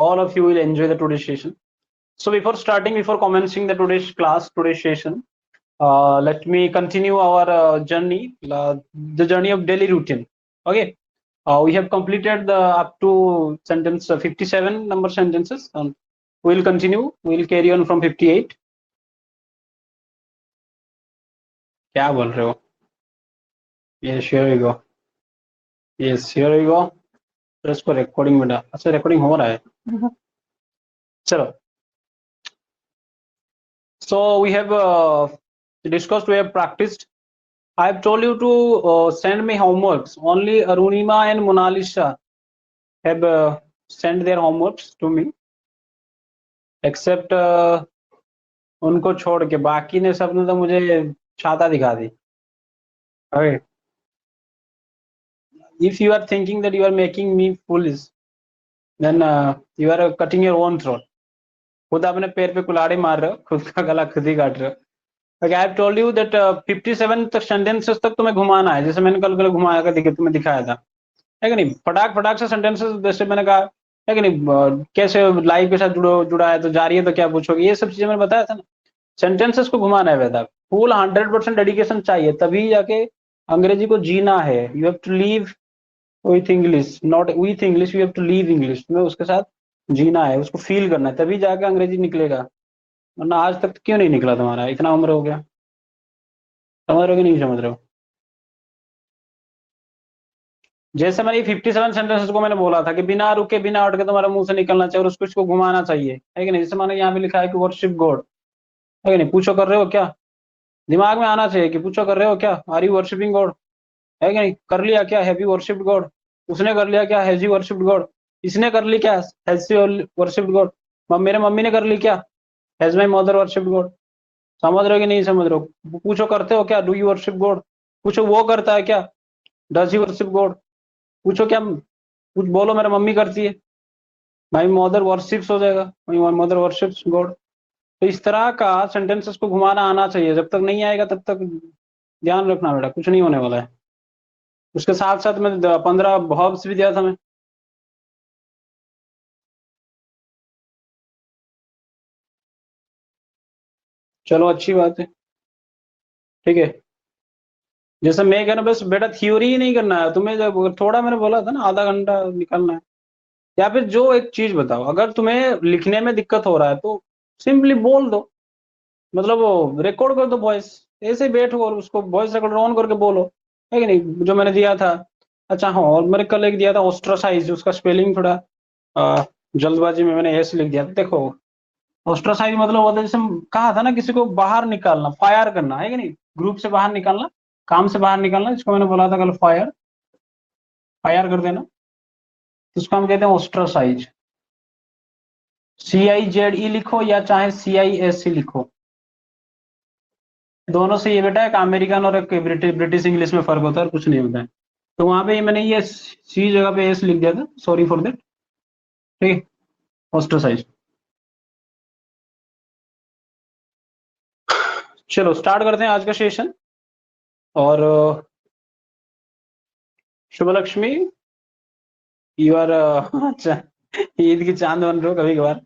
all of you will enjoy the today's session. So before commencing the today's session, let me continue our journey, the journey of daily routine. Okay, we have completed the up to sentence 57 number sentences. We'll continue. We'll carry on from 58. क्या बोल रहे हो? Yes, here we go. Yes, here we go. Press पर recording बेटा. अच्छा recording हो रहा है. चलो. So we have discussed, we have practiced. I have told you to send me homeworks. Only Arunima and Monalisa have sent their homeworks to me, except उनको छोड़ के बाकी ने सबने तो मुझे छाता दिखा दी. Okay. If you are thinking that you are making me foolish, then you are cutting your own throat. खुद अपने पैर पे कुल्हाड़ी मार रहे हो, खुद का गला खुद ही काट रहे हो. Okay, I have told you that 57 तक sentences तक तुम्हें घुमाना है, जैसे मैंने कल घुमाया कर तुम्हें दिखाया था, है कि नहीं? फटाक से sentences, जैसे मैंने कहा है कि नहीं, कैसे लाइव के साथ जुड़ा है तो जा रही है तो क्या पूछोगे, ये सब चीजें मैंने बताया था ना. सेंटेंसेस को घुमाना है बेटा, फुल 100% डेडिकेशन चाहिए, तभी जाके अंग्रेजी को जीना है. You have to leave with English, not with English, you have to leave English. तुम्हें उसके साथ जीना है, उसको फील करना है, तभी जाके अंग्रेजी निकलेगा. वरना आज तक क्यों नहीं निकला तुम्हारा? इतना उम्र हो गया. समझ रहे हो कि नहीं समझ रहे हो? जैसे मैंने 57 सेंटेंसेस को मैंने बोला था कि बिना रुके बिना उठ के तुम्हारे मुंह से निकलना चाहिए और उसको घुमाना चाहिए, है कि नहीं? जैसे मैंने यहाँ पे लिखा है कि वर्शिप गॉड, है कि नहीं? पूछो कर रहे हो क्या? दिमाग में आना चाहिए कि पूछो कर रहे हो क्या? आर यू वर्शिपिंग गॉड, है कि नहीं? कर लिया क्या? Have you worshipped God? उसने कर लिया क्या? Has you worshipped God? इसने कर ली क्या? Has you worshipped God? मेरे मम्मी ने कर ली क्या? Has my mother worshipped God? समझ रहे हो कि नहीं समझ रहे हो? पूछो करते हो क्या? Do you worship God? पूछो वो करता है क्या? Does he worship God? पूछो क्या? कुछ बोलो मेरा मम्मी करती है, माय मदर वर्शिप्स हो जाएगा, माय मदर वर्शिप्स गॉड. तो इस तरह का सेंटेंसेस को घुमाना आना चाहिए. जब तक नहीं आएगा तब तक ध्यान रखना बेटा, कुछ नहीं होने वाला है. उसके साथ साथ मैं 15 हॉब्स भी दिया था मैं. चलो अच्छी बात है, ठीक है. जैसे मैं कहना, बस बेटा थ्योरी ही नहीं करना है तुम्हें. जब थोड़ा मैंने बोला था ना, आधा घंटा निकलना है. या फिर जो एक चीज बताओ, अगर तुम्हें लिखने में दिक्कत हो रहा है तो सिंपली बोल दो, मतलब वो रिकॉर्ड कर दो वॉइस. ऐसे बैठो और उसको वॉइस रिकॉर्डर ऑन करके बोलो, है कि नहीं? जो मैंने दिया था. अच्छा हाँ, और मैंने कल एक दिया था ऑस्ट्रासाइज, उसका स्पेलिंग थोड़ा जल्दबाजी में मैंने ऐसे लिख दिया था. देखो ऑस्ट्रासाइज मतलब होता है, जैसे कहा था ना, किसी को बाहर निकालना, फायर करना, है कि नहीं? ग्रुप से बाहर निकालना, काम से बाहर निकालना, जिसको मैंने बोला था कल, फायर फायर कर देना, तो उसको हम कहते हैं ऑस्ट्रासाइज. CIZE लिखो या चाहे CISC लिखो, दोनों से ये बेटा एक अमेरिकन और एक ब्रिटिश इंग्लिश में फर्क होता है और कुछ नहीं होता है. तो वहां पे मैंने ये सी जगह पे एस लिख दिया था, सॉरी फॉर दैट. ठीक है, ऑस्ट्रासाइज. चलो स्टार्ट करते हैं आज का सेशन. और शुभ लक्ष्मी, यू आर अच्छा, ईद की चांद बन रहे हो कभी कभार.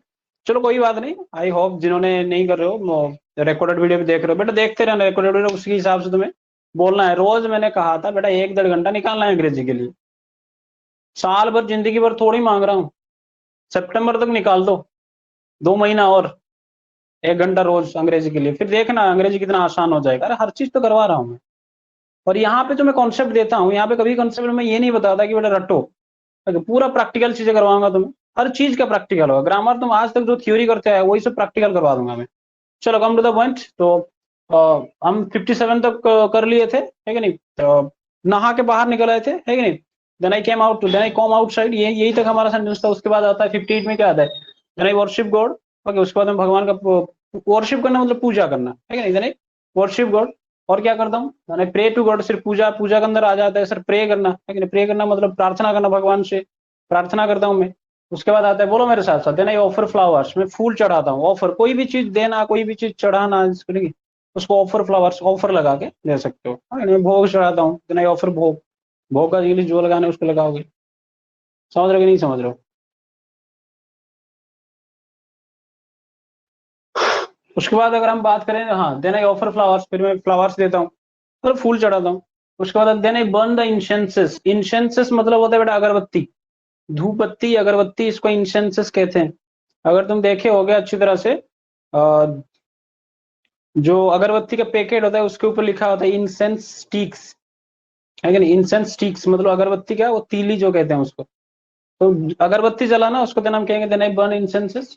चलो कोई बात नहीं. आई होप जिन्होंने नहीं कर रहे हो, रिकॉर्डेड वीडियो भी देख रहे हो, बेटा देखते रहना रिकॉर्डेड वीडियो, उसके हिसाब से तुम्हें बोलना है. रोज मैंने कहा था बेटा 1-1.5 घंटा निकालना है अंग्रेजी के लिए. साल भर जिंदगी भर थोड़ी मांग रहा हूँ. सितंबर तक निकाल दो, 2 महीना और 1 घंटा रोज अंग्रेजी के लिए, फिर देखना अंग्रेजी कितना आसान हो जाएगा. अरे हर चीज तो करवा रहा हूँ मैं. और यहाँ पे जो मैं कॉन्सेप्ट देता हूँ, यहाँ पे कभी कॉन्सेप्ट में ये नहीं बताता कि बेटा रटो. पूरा प्रैक्टिकल चीजें करवाऊंगा तुम्हें, हर चीज का प्रैक्टिकल होगा. ग्रामर तुम आज तक जो थ्योरी करते हैं वही सब प्रैक्टिकल करवा दूंगा मैं. चलो कम टू द पॉइंट. तो हम 57 तक कर लिए थे, है कि नहीं? तो नहा के बाहर निकल आए थे, है कि नहीं? Then I came out, then I come outside, यही तक हमारा सेंटेंस था. उसके बाद आता है 58 में क्या आता है? Then I worship God. Okay, उसके बाद में भगवान का वर्शिप करना मतलब पूजा करना, है कि नहीं? Then I worship God. और क्या करता हूँ? Then I pray to God. सिर्फ पूजा के अंदर आ जाता है सर, प्रे करना, है कि नहीं? प्रे करना मतलब प्रार्थना करना, भगवान से प्रार्थना करता हूँ मैं. उसके बाद आता है, बोलो मेरे साथ साथ, देन आई ऑफर फ्लावर्स. मैं फूल चढ़ाता हूँ. ऑफर, कोई भी चीज देना, कोई भी चीज चढ़ाना, उसको ऑफर फ्लावर्स, ऑफर लगा के दे सकते हो. मैं भोग चढ़ाता हूँ, देन आई ऑफर भोग. भोग का इंग्लिश जो लगाना है उसको लगाओगे. समझ रहे हो कि नहीं समझ रहे हो? उसके बाद अगर हम बात करें, हाँ, देन आई ऑफर फ्लावर्स, फिर मैं फ्लावर्स देता हूँ, मतलब फूल चढ़ाता हूँ। उसके बाद then I burn the incenses. Incenses मतलब होता है बेटा अगरबत्ती, धूप बत्ती, अगरबत्ती, इसको इंसेंसेस कहते हैं। अगर तुम देखे होगे अच्छी तरह से, जो अगरबत्ती का पैकेट होता है उसके ऊपर लिखा होता है इंसेंस स्टिक्स, है कि नहीं? इंसेंस स्टिक्स मतलब अगरबत्ती क्या, वो तीली जो कहते हैं उसको। तो अगरबत्ती जलाना उसको देन हम कहेंगे देन आई बर्न इंसेंसेस।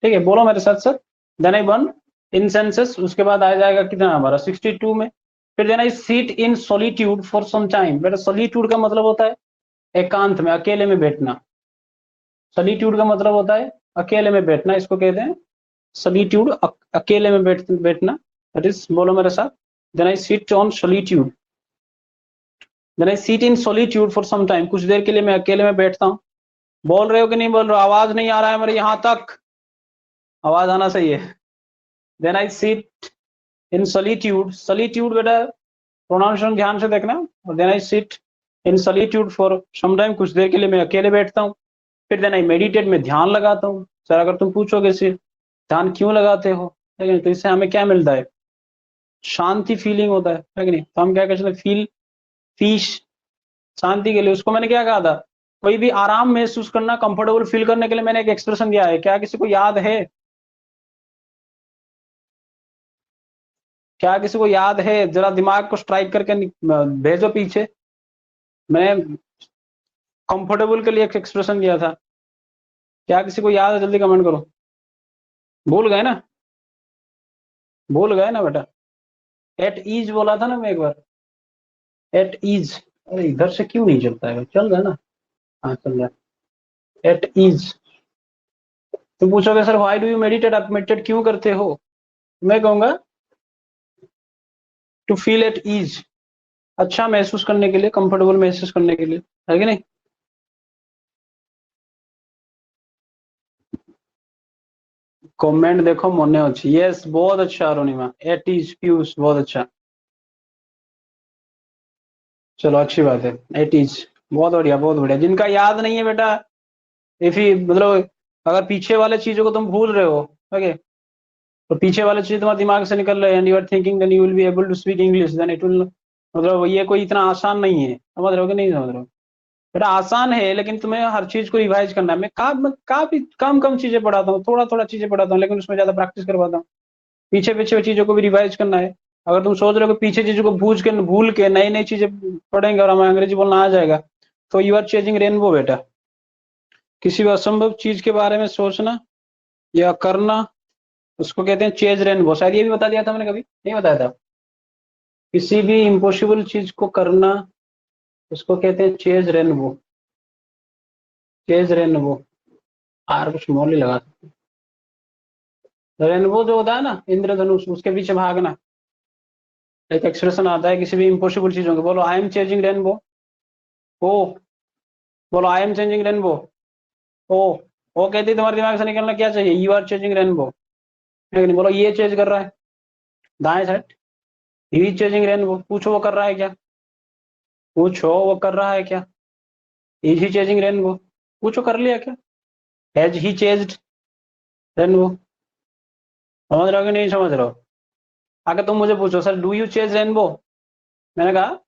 ठीक है, बोलो मेरे साथ sir, then I burn incenses. उसके बाद आ जाएगा कितना हमारा 62 में, फिर then I seat in solitude for some time. बेटा सॉलिट्यूड का मतलब होता है एकांत में, अकेले में बैठना। सॉलिट्यूड का मतलब होता है अकेले में बैठना, इसको कहते हैं सॉलिट्यूड, अकेले में बैठना। दैट इज, बोलो मेरे साथ, then I sit on solitude, then I sit in solitude for some time, कुछ देर के लिए मैं अकेले में बैठता हूँ। बोल रहे हो कि नहीं बोल रहे हो? आवाज नहीं आ रहा है मेरे यहां तक, आवाज आना चाहिए। Then I sit in solitude, solitude बेटा प्रोनाउंसिएशन ध्यान से देखना। और then I sit in solitude for some time, कुछ देर के लिए मैं अकेले बैठता हूँ। फिर देन आई मेडिटेट, में ध्यान लगाता हूँ। सर अगर तुम पूछोगे सिर्फ ध्यान क्यों लगाते हो, लेकिन तो इससे हमें क्या मिलता है? शांति फीलिंग होता है कि नहीं? तो हम क्या कहते हैं, फील पीस, शांति के लिए। उसको मैंने क्या कहा था, कोई भी आराम महसूस करना, कंफर्टेबल फील करने के लिए मैंने एक एक्सप्रेशन दिया है, क्या किसी को याद है? क्या किसी को याद है? जरा दिमाग को स्ट्राइक करके भेजो पीछे। मैंने कंफर्टेबल के लिए एक एक्सप्रेशन दिया था, क्या किसी को याद है? जल्दी कमेंट करो। भूल गए ना? भूल गए ना बेटा? एट ईज बोला था ना मैं एक बार, एट ईज। अरे इधर से क्यों नहीं चलता है? चल रहा है ना? हाँ चल रहा है, एट ईज। तुम पूछोगे sir why do you meditate, आप मेडिटेट क्यों करते हो? मैं कहूंगा टू फील एट ईज, अच्छा महसूस करने के लिए, कंफर्टेबल महसूस करने के लिए, है कि नहीं? कमेंट देखो मने अच्छी, यस बहुत अच्छा अरुणिमा, एट ईज पीयूष, बहुत अच्छा। चलो अच्छी बात है, एट ईज, बहुत बढ़िया बहुत बढ़िया। जिनका याद नहीं है बेटा, इफ मतलब अगर पीछे वाले चीजों को तुम भूल रहे हो, ओके, तो पीछे वाले चीज तुम्हारे दिमाग से निकल रहे हैं, and you are thinking then you will be able to speak English, then it will, मतलब ये कोई इतना आसान नहीं है, समझ रहे हो कि नहीं समझ रहे हो? बेटा आसान है, लेकिन तुम्हें हर चीज को रिवाइज करना है। मैं काफी कम कम चीजें पढ़ाता हूँ, थोड़ा थोड़ा चीजें पढ़ाता हूँ, लेकिन उसमें ज्यादा प्रैक्टिस करवाता हूँ। पीछे पीछे चीजों को भी रिवाइज करना है। अगर तुम सोच रहे हो कि पीछे चीजों को भूल के नई नई चीजें पढ़ेंगे और हमें अंग्रेजी बोलना आ जाएगा, तो यू आर चेजिंग रेनबो बेटा। किसी भी असंभव चीज के बारे में सोचना या करना, उसको कहते हैं चेज रेनबो। शायद ये भी बता दिया था मैंने, कभी नहीं बताया था? किसी भी इम्पॉसिबल चीज को करना, उसको कहते हैं चेज रेनबो, चेज रेनबो। आर कुछ मोल ही लगा सकते। रेनबो जो होता है ना, इंद्रधनुष, उसके पीछे भागना। एक एक्सप्रेशन आता है किसी भी इम्पॉसिबल चीजों को, बोलो आई एम चेजिंग रेनबो। ओ, बोलो आई एम चेंजिंग रेनबो। ओ कहती तुम्हारे दिमाग से निकलना क्या चाहिए? यू आर चेंजिंग रेनबो, लेकिन बोलो ये चेंज कर रहा है, दाएं side, he is changing rainbow. पूछो वो कर रहा है क्या? पूछो वो कर रहा है क्या? Is he changing rainbow? पूछो कर लिया क्या? Has he changed rainbow? समझ रहे हो कि नहीं समझ रहे हो? आगे तुम मुझे पूछो sir do you change rainbow, मैंने कहा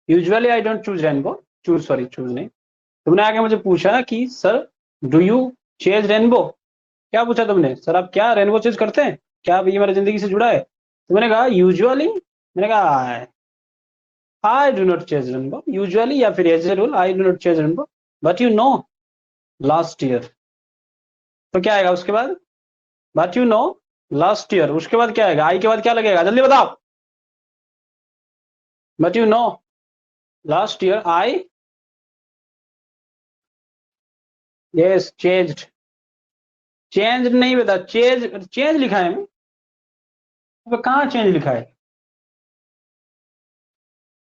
usually I don't choose rainbow, choose, sorry choose नहीं। तुमने आगे मुझे पूछा कि sir do you change rainbow, क्या पूछा तुमने? सर आप क्या रेनबो चेंज करते हैं क्या? ये मेरी जिंदगी से जुड़ा है? तो मैंने कहा यूजुअली, मैंने कहा I do not change rainbow usually, या फिर as a rule I do not change rainbow, but you know last year. तो क्या आएगा उसके बाद? But you know last year. उसके बाद क्या आएगा? आई के बाद क्या लगेगा? जल्दी बताओ। But you know last year I, yes changed. Change नहीं बता, चेंज, चेंज लिखा है। अब कहाँ चेंज लिखा है?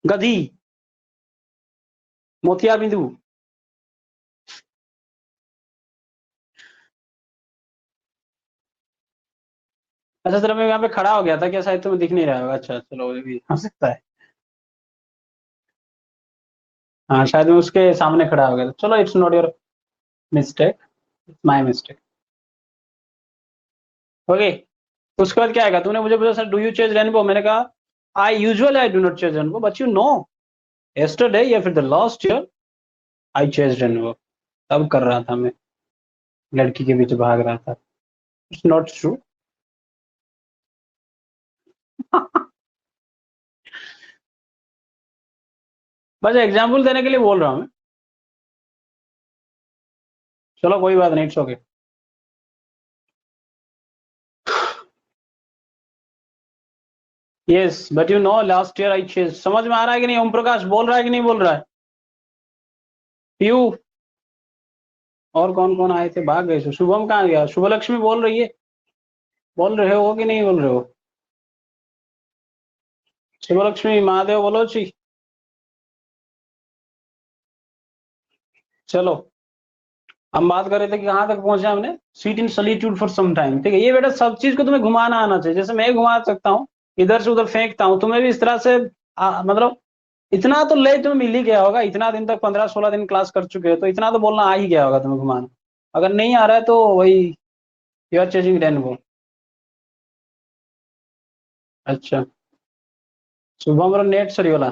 गधी, मोतिया बिंदु। अच्छा चलो, मैं यहाँ पे खड़ा हो गया था क्या? शायद तुम्हें दिख नहीं रहा होगा। अच्छा चलो, ये भी हो सकता है। हाँ शायद मैं उसके सामने खड़ा हो गया था। चलो it's not your mistake, it's my mistake. Okay, उसके बाद क्या आएगा, तूने मुझे पूछा sir do you chase rainbow, मैंने कहा I do not chase rainbow but you know yesterday या फिर the last year I chase rainbow, तब कर रहा था मैं, लड़की के पीछे भाग रहा था। It's not true. बस एग्जाम्पल देने के लिए बोल रहा हूँ मैं। चलो कोई बात नहीं, it's okay. Yes but you know last year I chase. समझ में आ रहा है कि नहीं? ओम प्रकाश बोल रहा है कि नहीं बोल रहा है? पीयू और कौन कौन आए थे, भाग गए। शुभम कहाँ गया? शुभलक्ष्मी बोल रही है, बोल रहे हो कि नहीं बोल रहे हो? शुभलक्ष्मी महादेव बोलो जी। चलो हम बात कर रहे थे कि कहाँ तक पहुंचे हमने, seat in solitude for some time. ठीक है, ये बेटा सब चीज को तुम्हें घुमाना आना चाहिए। जैसे मैं घुमा सकता हूँ, इधर से उधर फेंकता हूँ, तुम्हें भी इस तरह से मतलब इतना तो ले तुम्हें मिल ही गया होगा। इतना दिन तक 15-16 दिन क्लास कर चुके हो तो इतना तो बोलना आ ही गया होगा तुम्हें घुमाना। अगर नहीं आ रहा है तो वही यू आर चेजिंग रेनबो। अच्छा, शुभम और नेट सरी वाला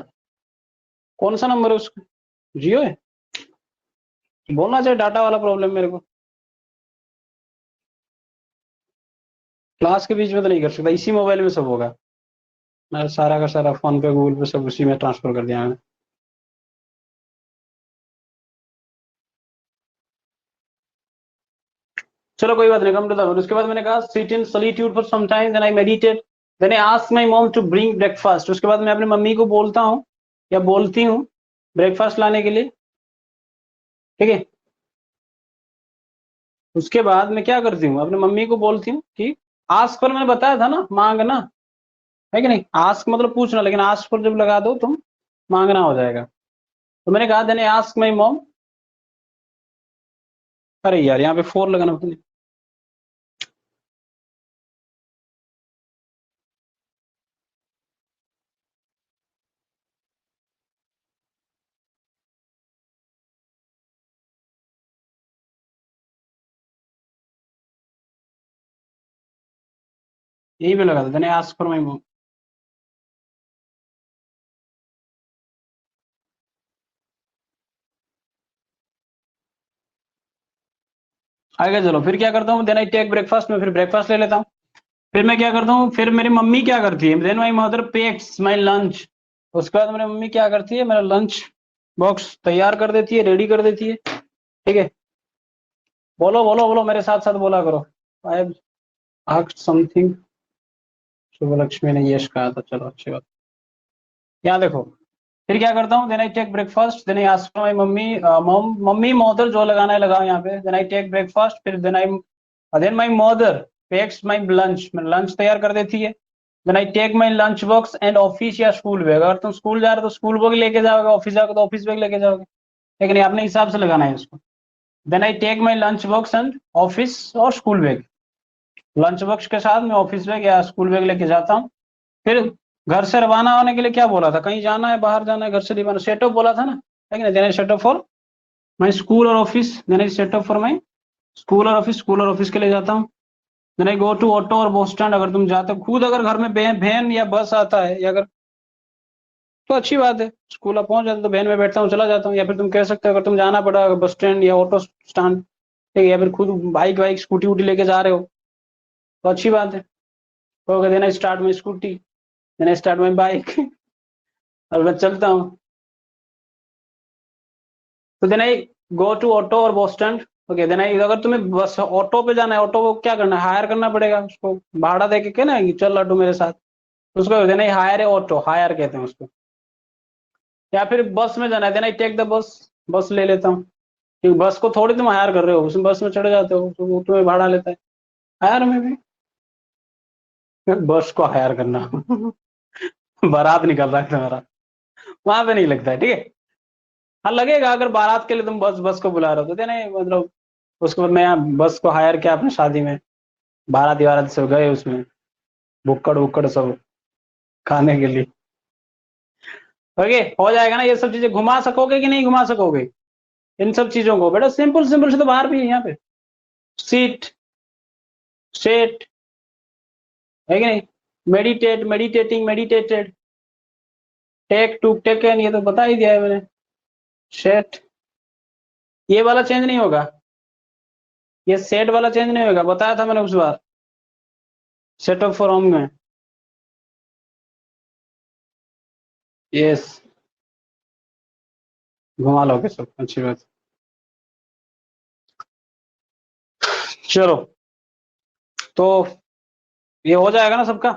कौन सा नंबर है उसका? जियो है? बोलना चाहिए डाटा वाला प्रॉब्लम मेरे को। क्लास के बीच में तो नहीं कर सकता, इसी मोबाइल में सब होगा। मैं सारा का सारा फोन पे गूगल पे सब उसी में ट्रांसफर कर दिया मैंने। चलो कोई बात नहीं, कम टू द पॉइंट। उसके बाद मैंने कहा sit in solitude for some time, then I meditate, then I ask my mom to bring breakfast. उसके बाद मैं अपनी मम्मी को बोलता हूँ या बोलती हूँ ब्रेकफास्ट लाने के लिए। ठीक है, उसके बाद मैं क्या करती हूँ, अपनी मम्मी को बोलती हूँ कि आस्क पर मैंने बताया था ना, मांगना है कि नहीं? आस्क मतलब पूछना, लेकिन आस्क पर जब लगा दो तुम मांगना हो जाएगा। तो मैंने कहा then I ask my mom. अरे यार यहाँ पे 4 लगाना होता नहीं। यही पे लगा था, then I ask for my mom. आगे चलो, फिर क्या करता हूँ, देन आई टेक ब्रेकफास्ट में, फिर ब्रेकफास्ट ले लेता हूँ। फिर मैं क्या करता हूँ, फिर मेरी मम्मी क्या करती है, then my mother packs my lunch. उसके बाद मेरी मम्मी क्या करती है, मेरा लंच बॉक्स तैयार कर देती है, रेडी कर देती है। ठीक है, बोलो बोलो बोलो, मेरे साथ साथ बोला करो। I have asked something. Shubhalakshmi ने यश कहा था, चलो अच्छी बात। यहाँ देखो, फिर क्या करता हूँ, then I take breakfast, then I ask my mummy mom, mummy mother जो लगाना है लगाओ यहाँ पे। देन आई टेक ब्रेकफास्ट, फिर then my mother packs my lunch, lunch तैयार कर देती है। Then I take my lunch box and office या स्कूल बैग। अगर तुम स्कूल जा रहे हो तो स्कूल बैग लेके जाओगे, ऑफिस जाओगे तो ऑफिस बैग लेके जाओगे, लेकिन अपने हिसाब से लगाना है इसको। Then I take my lunch box and office और स्कूल बैग। लंच बॉक्स के साथ मैं ऑफिस बैग या स्कूल बैग लेके जाता हूँ। फिर घर से रवाना होने के लिए क्या बोला था, कहीं जाना है, बाहर जाना है, घर से नहीं बना, सेट अप बोला था ना, है ना? Then I set up for my school और office, then I set up for my school और ऑफिस, स्कूल और ऑफिस के लिए जाता हूँ। Then I go to auto और बस स्टैंड। अगर तुम जाते हो खुद, अगर घर में वैन या बस आता है या अगर, तो अच्छी बात है, स्कूल आप पहुंच जाते हो तो वैन में बैठता हूँ चला जाता हूँ। या फिर तुम कह सकते हो अगर तुम जाना पड़ा बस स्टैंड या ऑटो स्टैंड, ठीक है, या फिर खुद बाइक वाइक स्कूटी वूटी लेके जा रहे हो तो अच्छी बात है। तो then I start my scooty, then I start my bike और मैं चलता हूँ। तो then I go to auto और बस स्टैंड। ओके, देन आई, अगर तुम्हें बस ऑटो पे जाना है, ऑटो को क्या करना है, हायर करना पड़ेगा, उसको भाड़ा दे के ना कि चल ऑटो मेरे साथ, उसको देन आई हायर है, ऑटो हायर कहते हैं उसको। या फिर बस में जाना है, then I take the bus, बस ले लेता हूँ। क्योंकि बस को थोड़ी तुम हायर कर रहे हो, उसमें बस में चढ़े जाते हो तो वो तुम्हें भाड़ा लेता है। हायर में भी बस को हायर करना बारात निकल रहा है तुम्हारा, वहां पे नहीं लगता है। ठीक है, हाँ लगेगा अगर बारात के लिए तुम बस को बुला रहे हो तो देना, मतलब उसके बाद मैं बस को हायर किया अपनी शादी में, बाराती वाराती सब गए उसमें, बुक्कड़ बुक्कड़ सब खाने के लिए। ओके, हो जाएगा ना? ये सब चीजें घुमा सकोगे कि नहीं घुमा सकोगे इन सब चीजों को? बेटा सिंपल सिंपल से तो बाहर भी है यहाँ पे। सीट, सेट, है कि नहीं? Meditate, meditating, meditated, take, took taken, ये तो बता ही दिया है मैंने। सेट, ये वाला चेंज नहीं होगा, ये सेट वाला चेंज नहीं होगा, बताया था मैंने उस बार सेट ऑफ फॉर्म में। यस, घुमा लोगे सब, अच्छी बात। चलो, तो ये हो जाएगा ना सबका?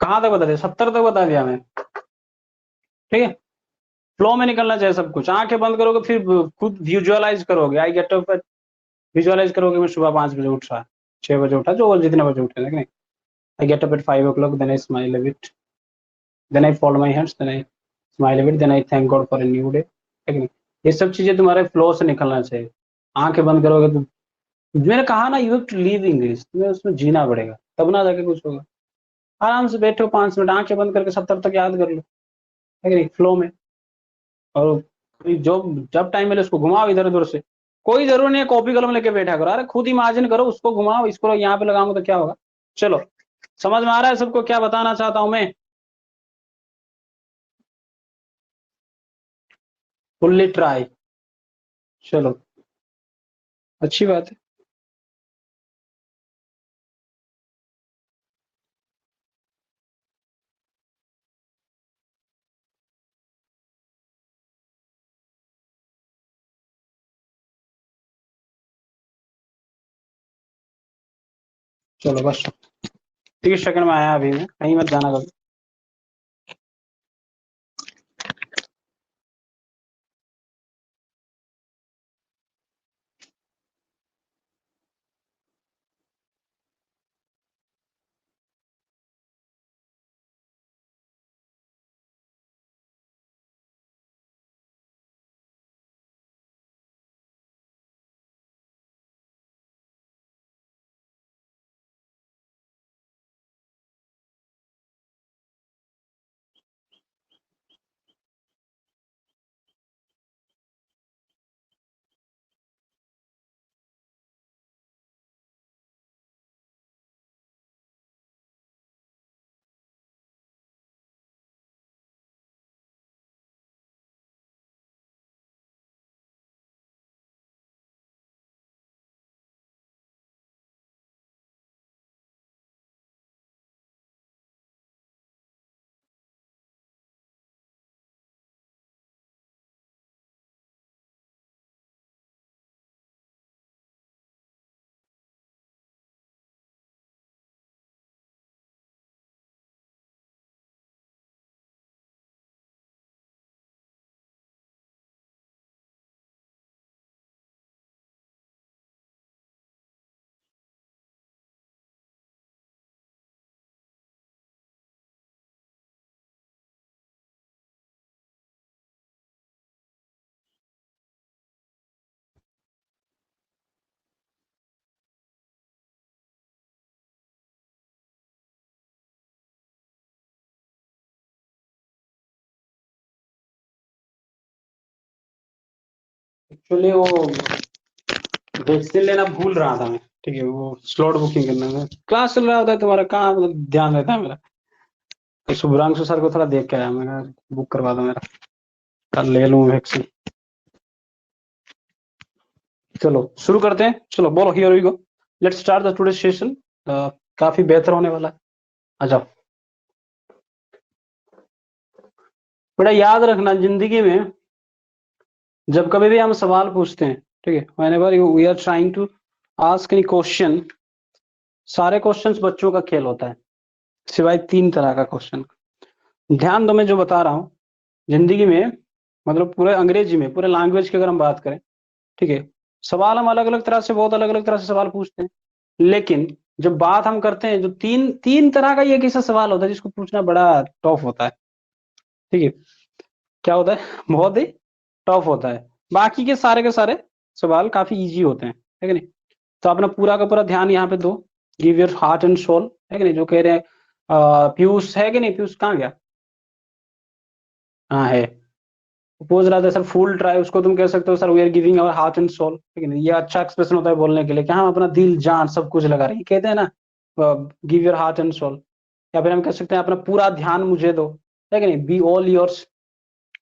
कहाँ तक बता दिया? 70 तक बता दिया मैं, ठीक है। फ्लो में निकलना चाहिए सब कुछ। आंखें बंद करोगे फिर खुद विजुअलाइज करोगे, आई गेट अप, विजुअलाइज करोगे मैं सुबह 5 बजे उठ रहा, 6 बजे उठा, जो जितने बजे उठे, लेकिन I get up at 5 o'clock, then I smile a bit, then I fold my hands, then I smile a bit, then I thank God for a new day, ठीक है। ये सब चीजें तुम्हारे फ्लो से निकलना चाहिए। आंखें बंद करोगे तो, मैंने कहा ना, you have to live English, तुम्हें उसमें जीना पड़ेगा, तब ना जाके कुछ होगा। आराम से बैठो 5 मिनट, आंखें बंद करके 70 तक याद कर लो, है कि नहीं, फ्लो में। और जो जब टाइम मिले उसको घुमाओ इधर उधर से। कोई जरूर नहीं है कॉपी कलम लेके बैठा करो, अरे खुद इमेजिन करो, उसको घुमाओ, इसको यहाँ पे लगाऊंगा तो क्या होगा। चलो, समझ में आ रहा है सबको क्या बताना चाहता हूं मैं? फुल्ली ट्राई, चलो, अच्छी बात है। चलो बस, 30 सेकंड में आया अभी, मैं कहीं मत जाना कभी। एक्चुअली वो वैक्सीन लेना भूल रहा था मैं, ठीक है, वो स्लॉट बुकिंग करना है, क्लास चल रहा होता है तुम्हारा, कहाँ मतलब ध्यान रहता है मेरा। तो शुभ्रांशु सर को थोड़ा देख के आया, मैं कहा, बुक करवा दो मेरा, कल ले लूँ वैक्सीन। चलो शुरू करते हैं, चलो बोलो, here we go, let's start the today session. काफी बेहतर होने वाला है, आ जाओ। बेटा याद रखना, जिंदगी में जब कभी भी हम सवाल पूछते हैं, ठीक है, whenever we are trying to ask any question, सारे क्वेश्चंस बच्चों का खेल होता है, सिवाय 3 तरह का क्वेश्चन। ध्यान दो मैं जो बता रहा हूँ, जिंदगी में मतलब पूरे अंग्रेजी में, पूरे लैंग्वेज की अगर हम बात करें, ठीक है, सवाल हम अलग अलग तरह से, बहुत अलग अलग तरह से सवाल पूछते हैं, लेकिन जब बात हम करते हैं, जो तीन तीन तरह का ये ऐसा सवाल होता है जिसको पूछना बड़ा टफ होता है, ठीक है, क्या होता है, बहुत ही टफ होता है। बाकी के सारे सवाल काफी इजी होते हैं, है कि नहीं? तो अपना पूरा का पूरा ध्यान यहाँ पे दो, give your heart and soul, है कि नहीं? जो कह रहे हैं पीयूष, है कि नहीं? पीयूष कहाँ गया? हाँ है, वो पूछ रहा था सर फुल ट्राई, उसको तुम कह सकते हो sir we are giving our heart and soul, ठीक है ना? ये अच्छा एक्सप्रेशन होता है बोलने के लिए कि हम अपना दिल जान सब कुछ लगा रहे हैं, कहते हैं ना, give your heart and soul, या फिर हम कह सकते हैं अपना पूरा ध्यान मुझे दो, है कि नहीं, बी ऑल योर्स।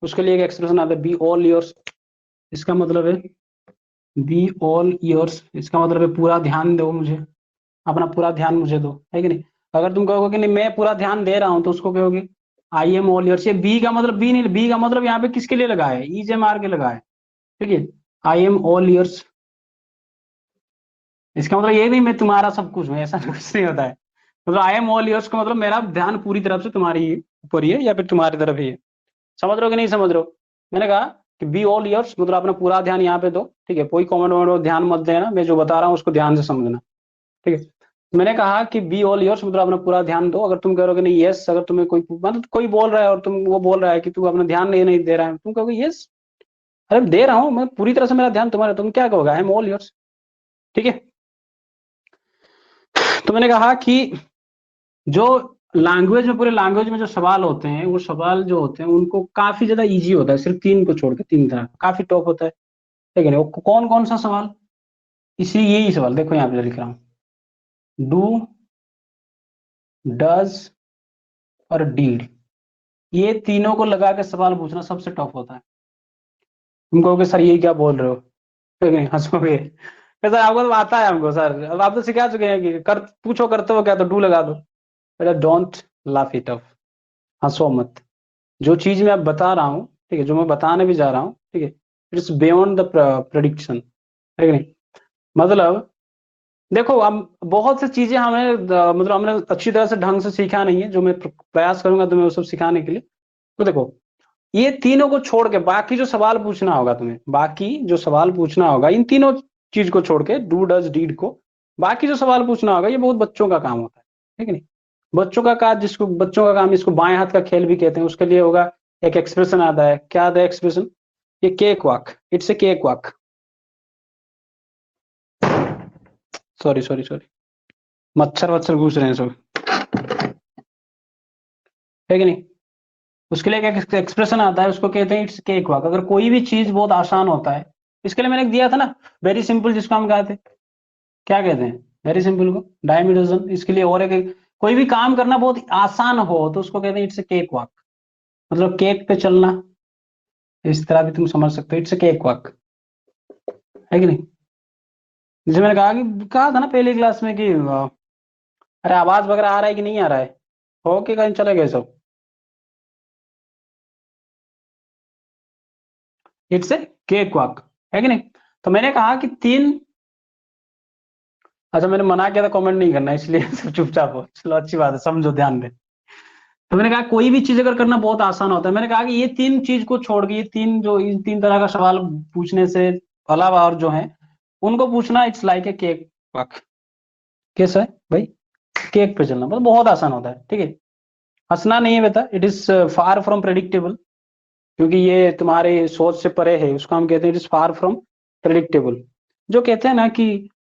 उसके लिए एक एक्सप्रेशन आता है बी ऑल योर्स, इसका मतलब है बी ऑल योर्स, इसका मतलब है पूरा ध्यान दो मुझे, अपना पूरा ध्यान मुझे दो, है कि नहीं। अगर तुम कहोगे कि नहीं मैं पूरा ध्यान दे रहा हूं, तो उसको कहोगे आई एम ऑल योर्स। ये बी का मतलब बी नहीं, बी का मतलब यहाँ पे किसके लिए लगा है, ई जे मार के लगा है, ठीक है। आई एम ऑल योर्स, इसका मतलब ये नहीं मैं तुम्हारा सब कुछ हूँ, ऐसा कुछ नहीं होता है। मतलब आई एम ऑल योर्स का मतलब मेरा ध्यान पूरी तरफ से तुम्हारी ऊपर ही है, या फिर तुम्हारी तरफ ही है। समझ रहे हो कि नहीं समझ रहे हो। मैंने कहा कि बी ऑल योर्स मतलब अपना पूरा ध्यान यहाँ पे दो, ठीक है। कोई कमेंट वमेंट ध्यान मत देना, मैं जो बता रहा हूँ उसको ध्यान से समझना, ठीक है। मैंने कहा कि बी ऑल योर्स मतलब अपना पूरा ध्यान दो। अगर तुम कहोगे नहीं यस, अगर तुम्हें कोई मतलब कोई बोल रहा है और तुम वो बोल रहा है कि तू अपना ध्यान नहीं दे रहा है, तुम कहोगे यस, अरे दे रहा हूँ मैं पूरी तरह से, मेरा ध्यान तुम्हारे, तुम क्या कहोगे आई एम ऑल योर्स, ठीक है। तो मैंने कहा कि जो लैंग्वेज में, पूरे लैंग्वेज में जो सवाल होते हैं, वो सवाल जो होते हैं उनको काफी ज्यादा इजी होता है, सिर्फ तीन को छोड़ के, तीन तरह काफी टॉप होता है, ठीक है नहीं। वो कौन कौन सा सवाल, इसी यही सवाल देखो यहाँ पे लिख रहा हूँ, डू, डज और डीड, ये तीनों को लगा के सवाल पूछना सबसे टफ होता है। तुम कहोगे सर ये क्या बोल रहे हो, ठीक है, हंसोगे सर आपको तो आता है हमको सर, अब आप तो सिखा चुके हैं कि कर पूछो करते हो क्या, तो डू लगा दो। बेटा डोंट लाफ इट ऑफ, हंसो मत। जो चीज मैं अब बता रहा हूँ, ठीक है, जो मैं बताने भी जा रहा हूँ, ठीक है, इट्स बियॉन्ड द प्रेडिक्शन, है कि नहीं। मतलब देखो हम बहुत सी चीजें हमें मतलब हमने अच्छी तरह से ढंग से सीखा नहीं है, जो मैं प्रयास करूंगा तुम्हें वो सब सिखाने के लिए। तो देखो ये तीनों को छोड़ के बाकी जो सवाल पूछना होगा तुम्हें, बाकी जो सवाल पूछना होगा इन तीनों चीज को छोड़ के, डू डज डीड को, बाकी जो सवाल पूछना होगा ये बहुत बच्चों का काम होता है, ठीक है नहीं। बच्चों का काम, जिसको बच्चों का काम, इसको बाएं हाथ का खेल भी कहते हैं, उसके लिए होगा एक एक्सप्रेशन आता है, क्या आता है एक्सप्रेशन, ये cake walk, it's a cake walk, sorry sorry sorry, मच्छर वच्छर घुस रहे हैं सब, है कि नहीं। उसके लिए एक एक्सप्रेशन आता है, उसको कहते हैं इट्स केक वॉक। अगर कोई भी चीज बहुत आसान होता है, इसके लिए मैंने दिया था ना वेरी सिंपल, जिसको हम कहते हैं, क्या कहते हैं वेरी सिंपल को, डायमीडोजन। इसके लिए और एक, कोई भी काम करना बहुत आसान हो तो उसको कहते हैं इट्स केक वॉक, मतलब केक पे चलना, इस तरह भी तुम समझ सकते हो, इट्स केक वॉक, है कि नहीं। जैसे मैंने कहा था ना पहली क्लास में कि अरे आवाज वगैरह आ रहा है कि नहीं आ रहा है, हो कि कहीं चले गए सब, इट्स ए केक वॉक, है कि नहीं। तो मैंने कहा कि तीन, अच्छा मैंने मना किया था कमेंट नहीं करना, इसलिए सब चुपचाप हो, चलो अच्छी बात है, समझो ध्यान दे। तो मैंने कहा कोई भी चीज अगर करना बहुत आसान होता है, मैंने कहा कि ये तीन चीज को छोड़ के, ये तीन जो इन तीन तरह का सवाल पूछने से अलावा और जो है उनको पूछना, it's like a cake walk. कैसा है भाई, केक पे चलना, मतलब बहुत आसान होता है, ठीक है। हंसना नहीं है बेटा, it is far from predictable, क्योंकि ये तुम्हारे सोच से परे है, उसको हम कहते हैं it is far from predictable. जो कहते हैं ना कि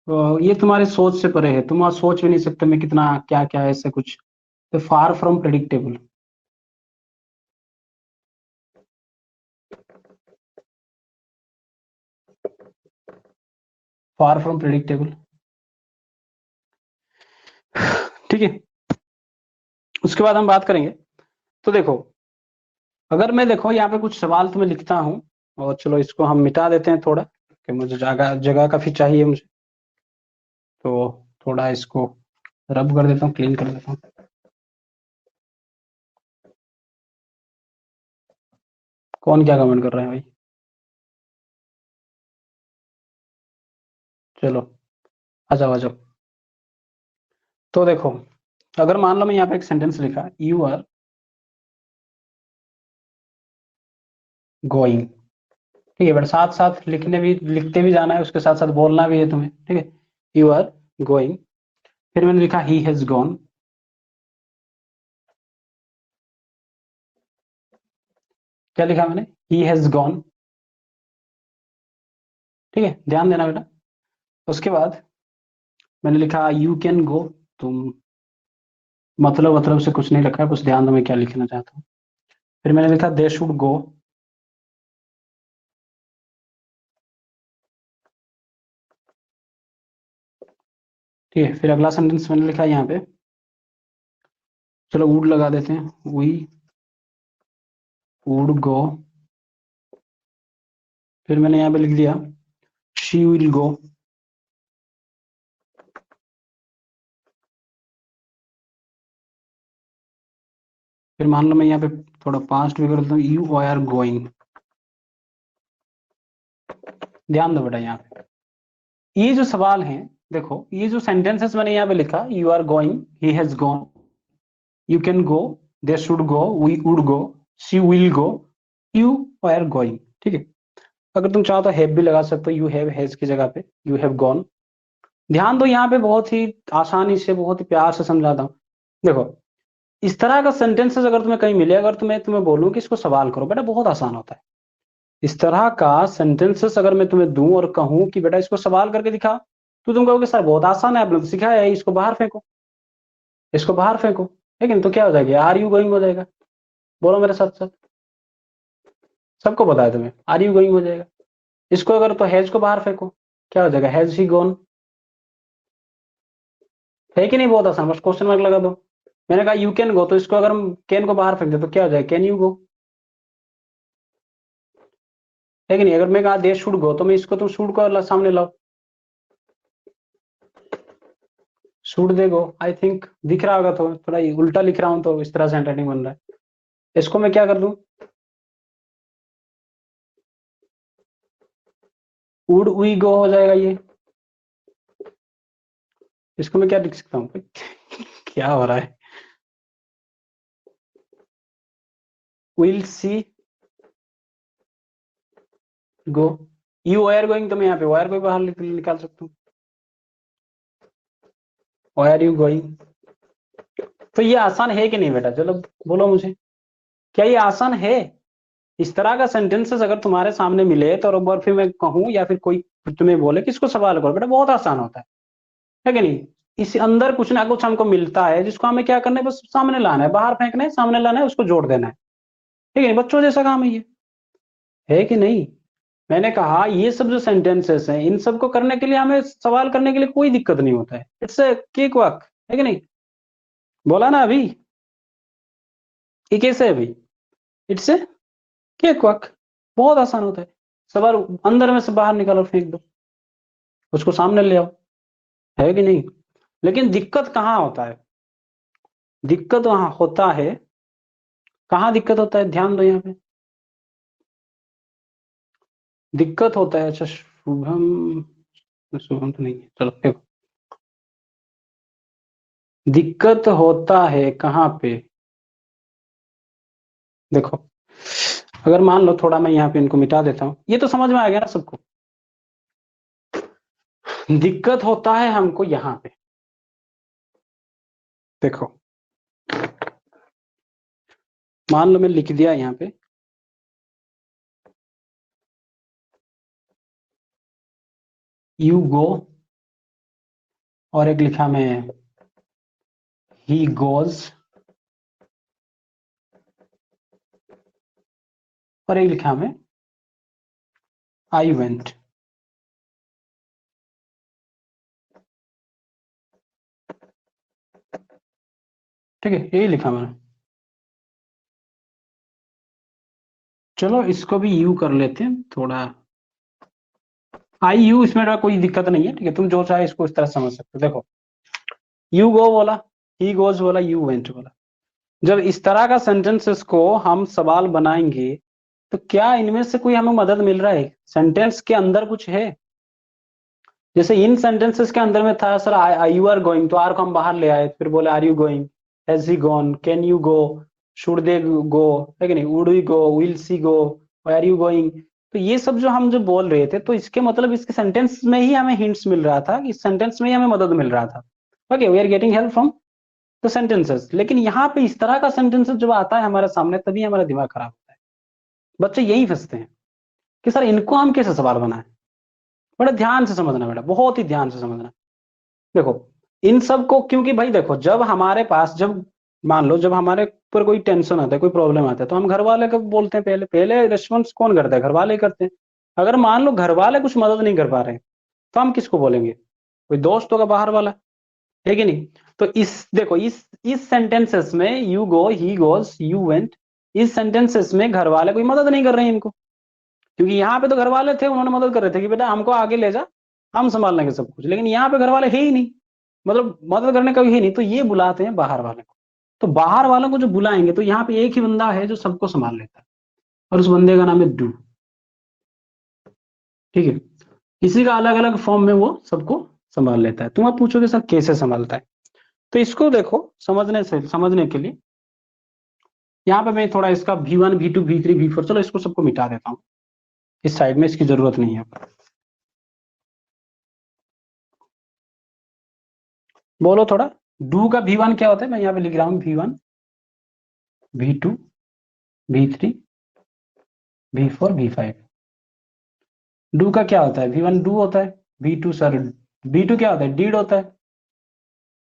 ये तुम्हारे सोच से परे है, तुम आज सोच भी नहीं सकते मैं कितना क्या क्या है, ऐसा कुछ, तो far from predictable, far from predictable, ठीक है। उसके बाद हम बात करेंगे। तो देखो अगर मैं देखो यहाँ पे कुछ सवाल तुम्हें लिखता हूँ, और चलो इसको हम मिटा देते हैं थोड़ा, कि मुझे जगह जगह काफी चाहिए मुझे, तो थोड़ा इसको रब कर देता हूँ, क्लीन कर देता हूँ। कौन क्या कमेंट कर रहा है भाई, चलो आ जाओ आ जाओ। तो देखो अगर मान लो मैं यहाँ पे एक सेंटेंस लिखा, यू आर गोइंग, ठीक है, बट साथ साथ लिखने भी, लिखते भी जाना है, उसके साथ साथ बोलना भी है तुम्हें, ठीक है। यू आर गोइंग, फिर मैंने लिखा ही हैज गॉन, क्या लिखा मैंने, ही हैज गॉन, ठीक है, ध्यान देना बेटा। उसके बाद मैंने लिखा यू कैन गो, तुम, मतलब से कुछ नहीं लिखा है, बस ध्यान दो मैं क्या लिखना चाहता हूँ। फिर मैंने लिखा दे शुड गो, ठीक है, फिर अगला सेंटेंस मैंने लिखा है यहाँ पे, चलो वुड लगा देते हैं, वी वुड गो। फिर मैंने यहाँ पे लिख दिया शी विल गो। फिर मान लो मैं यहाँ पे थोड़ा पास्ट भी कर देता हूँ, यू आर गोइंग। ध्यान दो बेटा, यहाँ पे ये जो सवाल है, देखो ये जो सेंटेंसेस मैंने यहाँ पे लिखा, you are going, he has gone, you can go, they should go, we would go, she will go, you are going. ठीक है, अगर तुम चाहो तो हैव भी लगा सकते हो, यू हैव हैज की जगह पे, यू हैव गॉन। ध्यान दो, यहाँ पे बहुत ही आसानी से, बहुत ही प्यार से समझाता हूँ। देखो, इस तरह का सेंटेंसेस अगर तुम्हें कहीं मिले, अगर तुम्हें बोलूं कि इसको सवाल करो, बेटा बहुत आसान होता है। इस तरह का सेंटेंसेस अगर मैं तुम्हें दूं और कहूं कि बेटा इसको सवाल करके दिखा, तो तुम कहोगे सर बहुत आसान है, आपने तो सिखाया है, इसको बाहर फेंको, इसको बाहर फेंको। लेकिन तो क्या हो जाएगा, आर यू गोइंग हो जाएगा। बोलो मेरे साथ साथ, सबको पता है तुम्हें, आर यू गोइंग हो जाएगा। इसको अगर तो हैज को बाहर फेंको, क्या हो जाएगा, हैज ही गॉन। है कि नहीं, बहुत आसान, बस क्वेश्चन मार्क लगा दो। मैंने कहा यू कैन गो, तो इसको अगर हम कैन को बाहर फेंक दे तो क्या हो जाएगा, कैन यू गो। है कि नहीं, अगर मैं कहा दे शुड गो, तो मैं इसको तुम शुड को सामने लाओ, should they go. I think दिख रहा होगा, तो थोड़ा उल्टा लिख रहा हूं तो इस तरह से हैंडराइटिंग बन रहा है। इसको मैं क्या कर दूं, वुड वी गो हो जाएगा ये। इसको मैं क्या लिख सकता हूँ क्या हो रहा है, will C go. You are going, तो मैं यहाँ पे वायर को बाहर निकाल सकता हूँ, वाई आर यू गोइंग। तो ये आसान है कि नहीं बेटा, चलो बोलो मुझे, क्या ये आसान है। इस तरह का सेंटेंसेस अगर तुम्हारे सामने मिले तो एक बार फिर मैं कहूँ या फिर कोई तुम्हें बोले कि इसको सवाल करो, बेटा बहुत आसान होता है कि नहीं। इस अंदर कुछ ना कुछ हमको मिलता है, जिसको हमें क्या करना है, बस सामने लाना है, बाहर फेंकना है, सामने लाना है, उसको जोड़ देना है। ठीक है, बच्चों जैसा काम है ये, है कि नहीं। मैंने कहा ये सब जो सेंटेंसेस हैं, इन सब को करने के लिए, हमें सवाल करने के लिए कोई दिक्कत नहीं होता है, इट्स ए केक वॉक, है कि नहीं। बोला ना अभी, ये कैसे है भाई, इट्स ए केक वॉक, बहुत आसान होता है। सवाल अंदर में से बाहर निकालो, फेंक दो, उसको सामने ले आओ, है कि नहीं। लेकिन दिक्कत कहाँ होता है, दिक्कत वहां होता है, कहाँ दिक्कत होता है, ध्यान दो यहाँ पे, दिक्कत होता है। अच्छा शुभम, शुभम तो नहीं है, चलो देखो, दिक्कत होता है कहाँ पे। देखो, अगर मान लो थोड़ा मैं यहाँ पे इनको मिटा देता हूँ, ये तो समझ में आ गया ना सबको। दिक्कत होता है हमको यहाँ पे, देखो मान लो मैं लिख दिया यहाँ पे, यू गो, और एक लिखा मैं ही गोज, और एक लिखा मैं आई वेंट। ठीक है, यही लिखा मैंने। चलो इसको भी यू कर लेते हैं थोड़ा, आई यू, इसमें कोई दिक्कत नहीं है। ठीक है, तुम जो चाहे इसको इस तरह समझ सकते हो। देखो, यू गो बोला, ही गोज बोला, यू वेंट बोला। जब इस तरह का सेंटेंसेस को हम सवाल बनाएंगे, तो क्या इनमें से कोई हमें मदद मिल रहा है, सेंटेंस के अंदर कुछ है। जैसे इन सेंटेंसेस के अंदर में था sir, I you are going, तो आर को हम बाहर ले आए, फिर बोले are you going, has he gone, can you go, should they go, है कि नहीं, would we go, will C go, are you going. तो ये सब जो हम जो बोल रहे थे, तो इसके मतलब इसके सेंटेंस में ही हमें हिंट्स मिल रहा था, इस सेंटेंस में ही हमें मदद मिल रहा था। Okay, we are getting help from the sentences. लेकिन यहाँ पे इस तरह का सेंटेंसेस जब आता है हमारे सामने, तभी हमारा दिमाग खराब होता है। बच्चे यही फंसते हैं कि सर इनको हम कैसे सवाल बनाएं। बड़ा ध्यान से समझना बेटा, बहुत ही ध्यान से समझना। देखो, इन सब को, क्योंकि भाई देखो, जब हमारे पास, जब मान लो जब हमारे ऊपर कोई टेंशन आता है, कोई प्रॉब्लम आता है, तो हम घर वाले को बोलते हैं, पहले पहले रिस्पॉन्स कौन करता है, घर वाले ही करते हैं। अगर मान लो घर वाले कुछ मदद नहीं कर पा रहे हैं, तो हम किसको बोलेंगे, कोई दोस्त होगा बाहर वाला, है कि नहीं? तो इस देखो इस सेंटेंसेस में you go, he goes, you went, इस सेंटेंसेस में घर वाले कोई मदद नहीं कर रहे हैं इनको, क्योंकि यहाँ पे तो घर वाले थे, उन्होंने मदद कर रहे थे कि बेटा हमको आगे ले जा, हम संभाल लेंगे सब कुछ, लेकिन यहाँ पे घर वाले है ही नहीं, मतलब मदद करने का भी है नहीं, तो ये बुलाते हैं बाहर वाले को। तो बाहर वालों को जो बुलाएंगे तो यहाँ पे एक ही बंदा है जो सबको संभाल लेता है, और उस बंदे का नाम है डू। ठीक है, इसी का अलग अलग फॉर्म में वो सबको संभाल लेता है। तुम आप पूछोगे सर कैसे संभालता है, तो इसको देखो समझने के लिए यहाँ पे मैं थोड़ा इसका V1 V2 V3 V4, चलो इसको सबको मिटा देता हूँ, इस साइड में इसकी जरूरत नहीं है। बोलो थोड़ा, डू का V1 क्या होता है, मैं यहाँ पे लिख रहा हूँ V1 V2 V3 V4 V5। Do का क्या होता है, V1 डू होता है, V2 सर V2 क्या होता है, डीड होता है,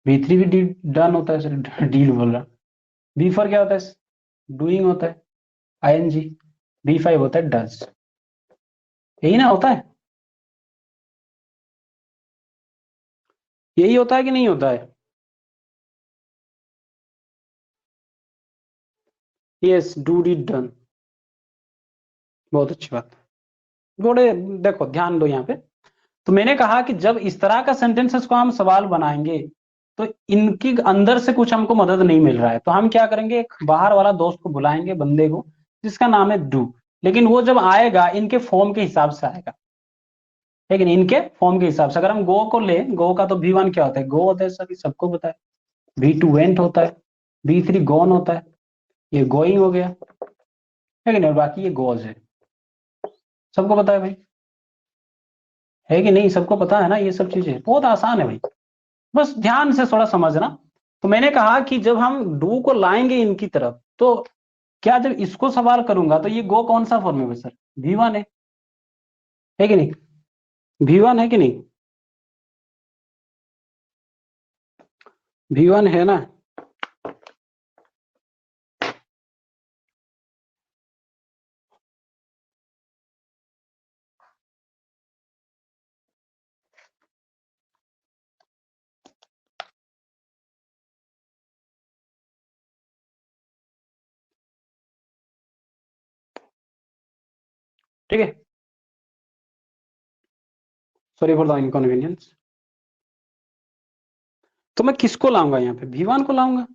V3 भी डीड डन होता है, सर डीड बोल रहा, V4 क्या होता है, डूइंग होता है, ING, V5 होता है डज, यही ना होता है, यही होता है कि नहीं होता है? यस, डू डीड डन, बहुत अच्छी बात। थोड़े देखो ध्यान दो यहाँ पे, तो मैंने कहा कि जब इस तरह का सेंटेंसेस को हम सवाल बनाएंगे तो इनकी अंदर से कुछ हमको मदद नहीं मिल रहा है, तो हम क्या करेंगे, एक बाहर वाला दोस्त को बुलाएंगे, बंदे को, जिसका नाम है डू, लेकिन वो जब आएगा इनके फॉर्म के हिसाब से आएगा, लेकिन इनके फॉर्म के हिसाब से। अगर हम गो को ले, गो का तो V1 क्या होता है, गो होता है, सभी सबको पता है। V2 वेंट होता है, V3 गॉन होता है, ये गोइंग हो गया, है कि नहीं, और बाकी ये गोज है, सबको पता है भाई, है कि नहीं, सबको पता है ना, ये सब चीजें बहुत आसान है भाई, बस ध्यान से थोड़ा समझना। तो मैंने कहा कि जब हम डू को लाएंगे इनकी तरफ, तो क्या जब इसको सवाल करूंगा तो ये गो कौन सा फॉर्म है सर, V1 है कि नहीं, V1 है कि नहीं, V1 है ना? ठीक है, सॉरी फॉर द इनकन्वीनियंस। तो मैं किसको लाऊंगा यहाँ पे, V1 को लाऊंगा,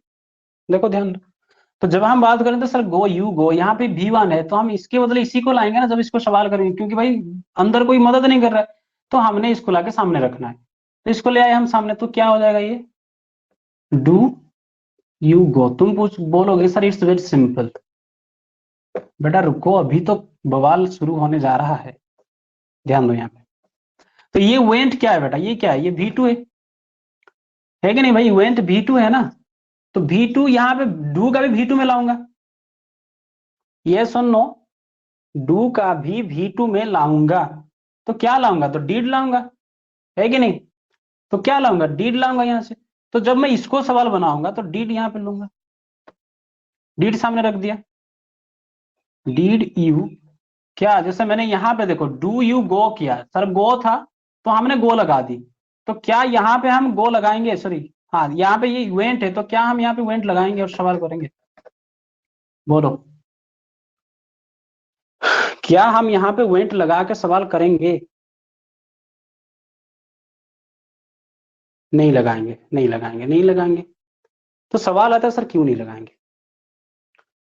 देखो ध्यान दो। तो जब हम बात करें तो सर गो, यू गो, यहाँ पे V1 है, तो हम इसके बदले इसी को लाएंगे ना जब इसको सवाल करेंगे, क्योंकि भाई अंदर कोई मदद नहीं कर रहा है, तो हमने इसको लाके सामने रखना है, तो इसको ले आए हम सामने, तो क्या हो जाएगा ये, डू यू गो। तुम पूछ बोलोगे सर इट्स वेरी सिंपल, बेटा रुको अभी तो बवाल शुरू होने जा रहा है, ध्यान दो यहाँ पे। तो ये वेंट क्या है बेटा, ये क्या है, ये V2 है कि नहीं भाई, वेंट V2 है ना, तो V2 यहाँ पे डू का भी V2 में लाऊंगा, ये सुन नो, डू का भी V2 में लाऊंगा, तो क्या लाऊंगा, तो डीड लाऊंगा, है कि नहीं, तो क्या लाऊंगा, डीड लाऊंगा यहाँ से। तो जब मैं इसको सवाल बनाऊंगा तो डीड यहाँ पे लूंगा, डीड सामने रख दिया, डीड यू, क्या जैसे मैंने यहाँ पे देखो डू यू गो किया, सर गो था तो हमने गो लगा दी, तो क्या यहाँ पे हम गो लगाएंगे, सॉरी हाँ यहाँ पे ये वेंट है, तो क्या हम यहाँ पे वेंट लगाएंगे और सवाल करेंगे, बोलो, क्या हम यहाँ पे वेंट लगा के सवाल करेंगे, नहीं लगाएंगे, नहीं लगाएंगे, नहीं लगाएंगे। तो सवाल आता है सर क्यों नहीं लगाएंगे,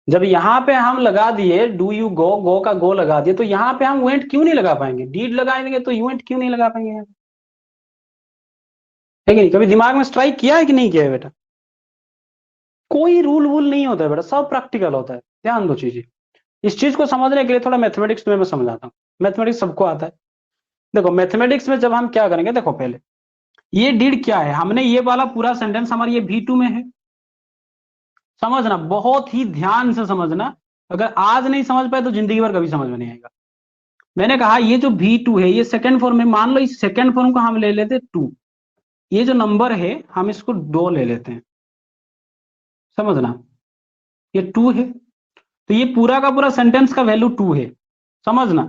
जब यहाँ पे हम लगा दिए डू यू गो, गो का गो लगा दिए, तो यहाँ पे हम वेंट क्यों नहीं लगा पाएंगे, डीड लगाएंगे तो यूएंट क्यों नहीं लगा पाएंगे यहाँ पे? है कि नहीं, कभी दिमाग में स्ट्राइक किया है कि नहीं किया है बेटा? कोई रूल वूल नहीं होता है बेटा, सब प्रैक्टिकल होता है, ध्यान दो चीजें। इस चीज को समझने के लिए थोड़ा मैथमेटिक्स में मैं समझाता हूँ, मैथमेटिक्स सबको आता है। देखो मैथमेटिक्स में जब हम क्या करेंगे, देखो पहले ये डीड क्या है, हमने ये वाला पूरा सेंटेंस हमारी ये V2 में है, समझना बहुत ही ध्यान से समझना, अगर आज नहीं समझ पाए तो जिंदगी भर कभी समझ में नहीं आएगा। मैंने कहा ये जो V2 है ये सेकंड फॉर्म में, मान लो इस सेकंड फॉर्म को हम ले लेते 2, ये जो नंबर है हम इसको 2 ले लेते हैं, समझना ये 2 है, तो ये पूरा का पूरा सेंटेंस का वैल्यू 2 है, समझना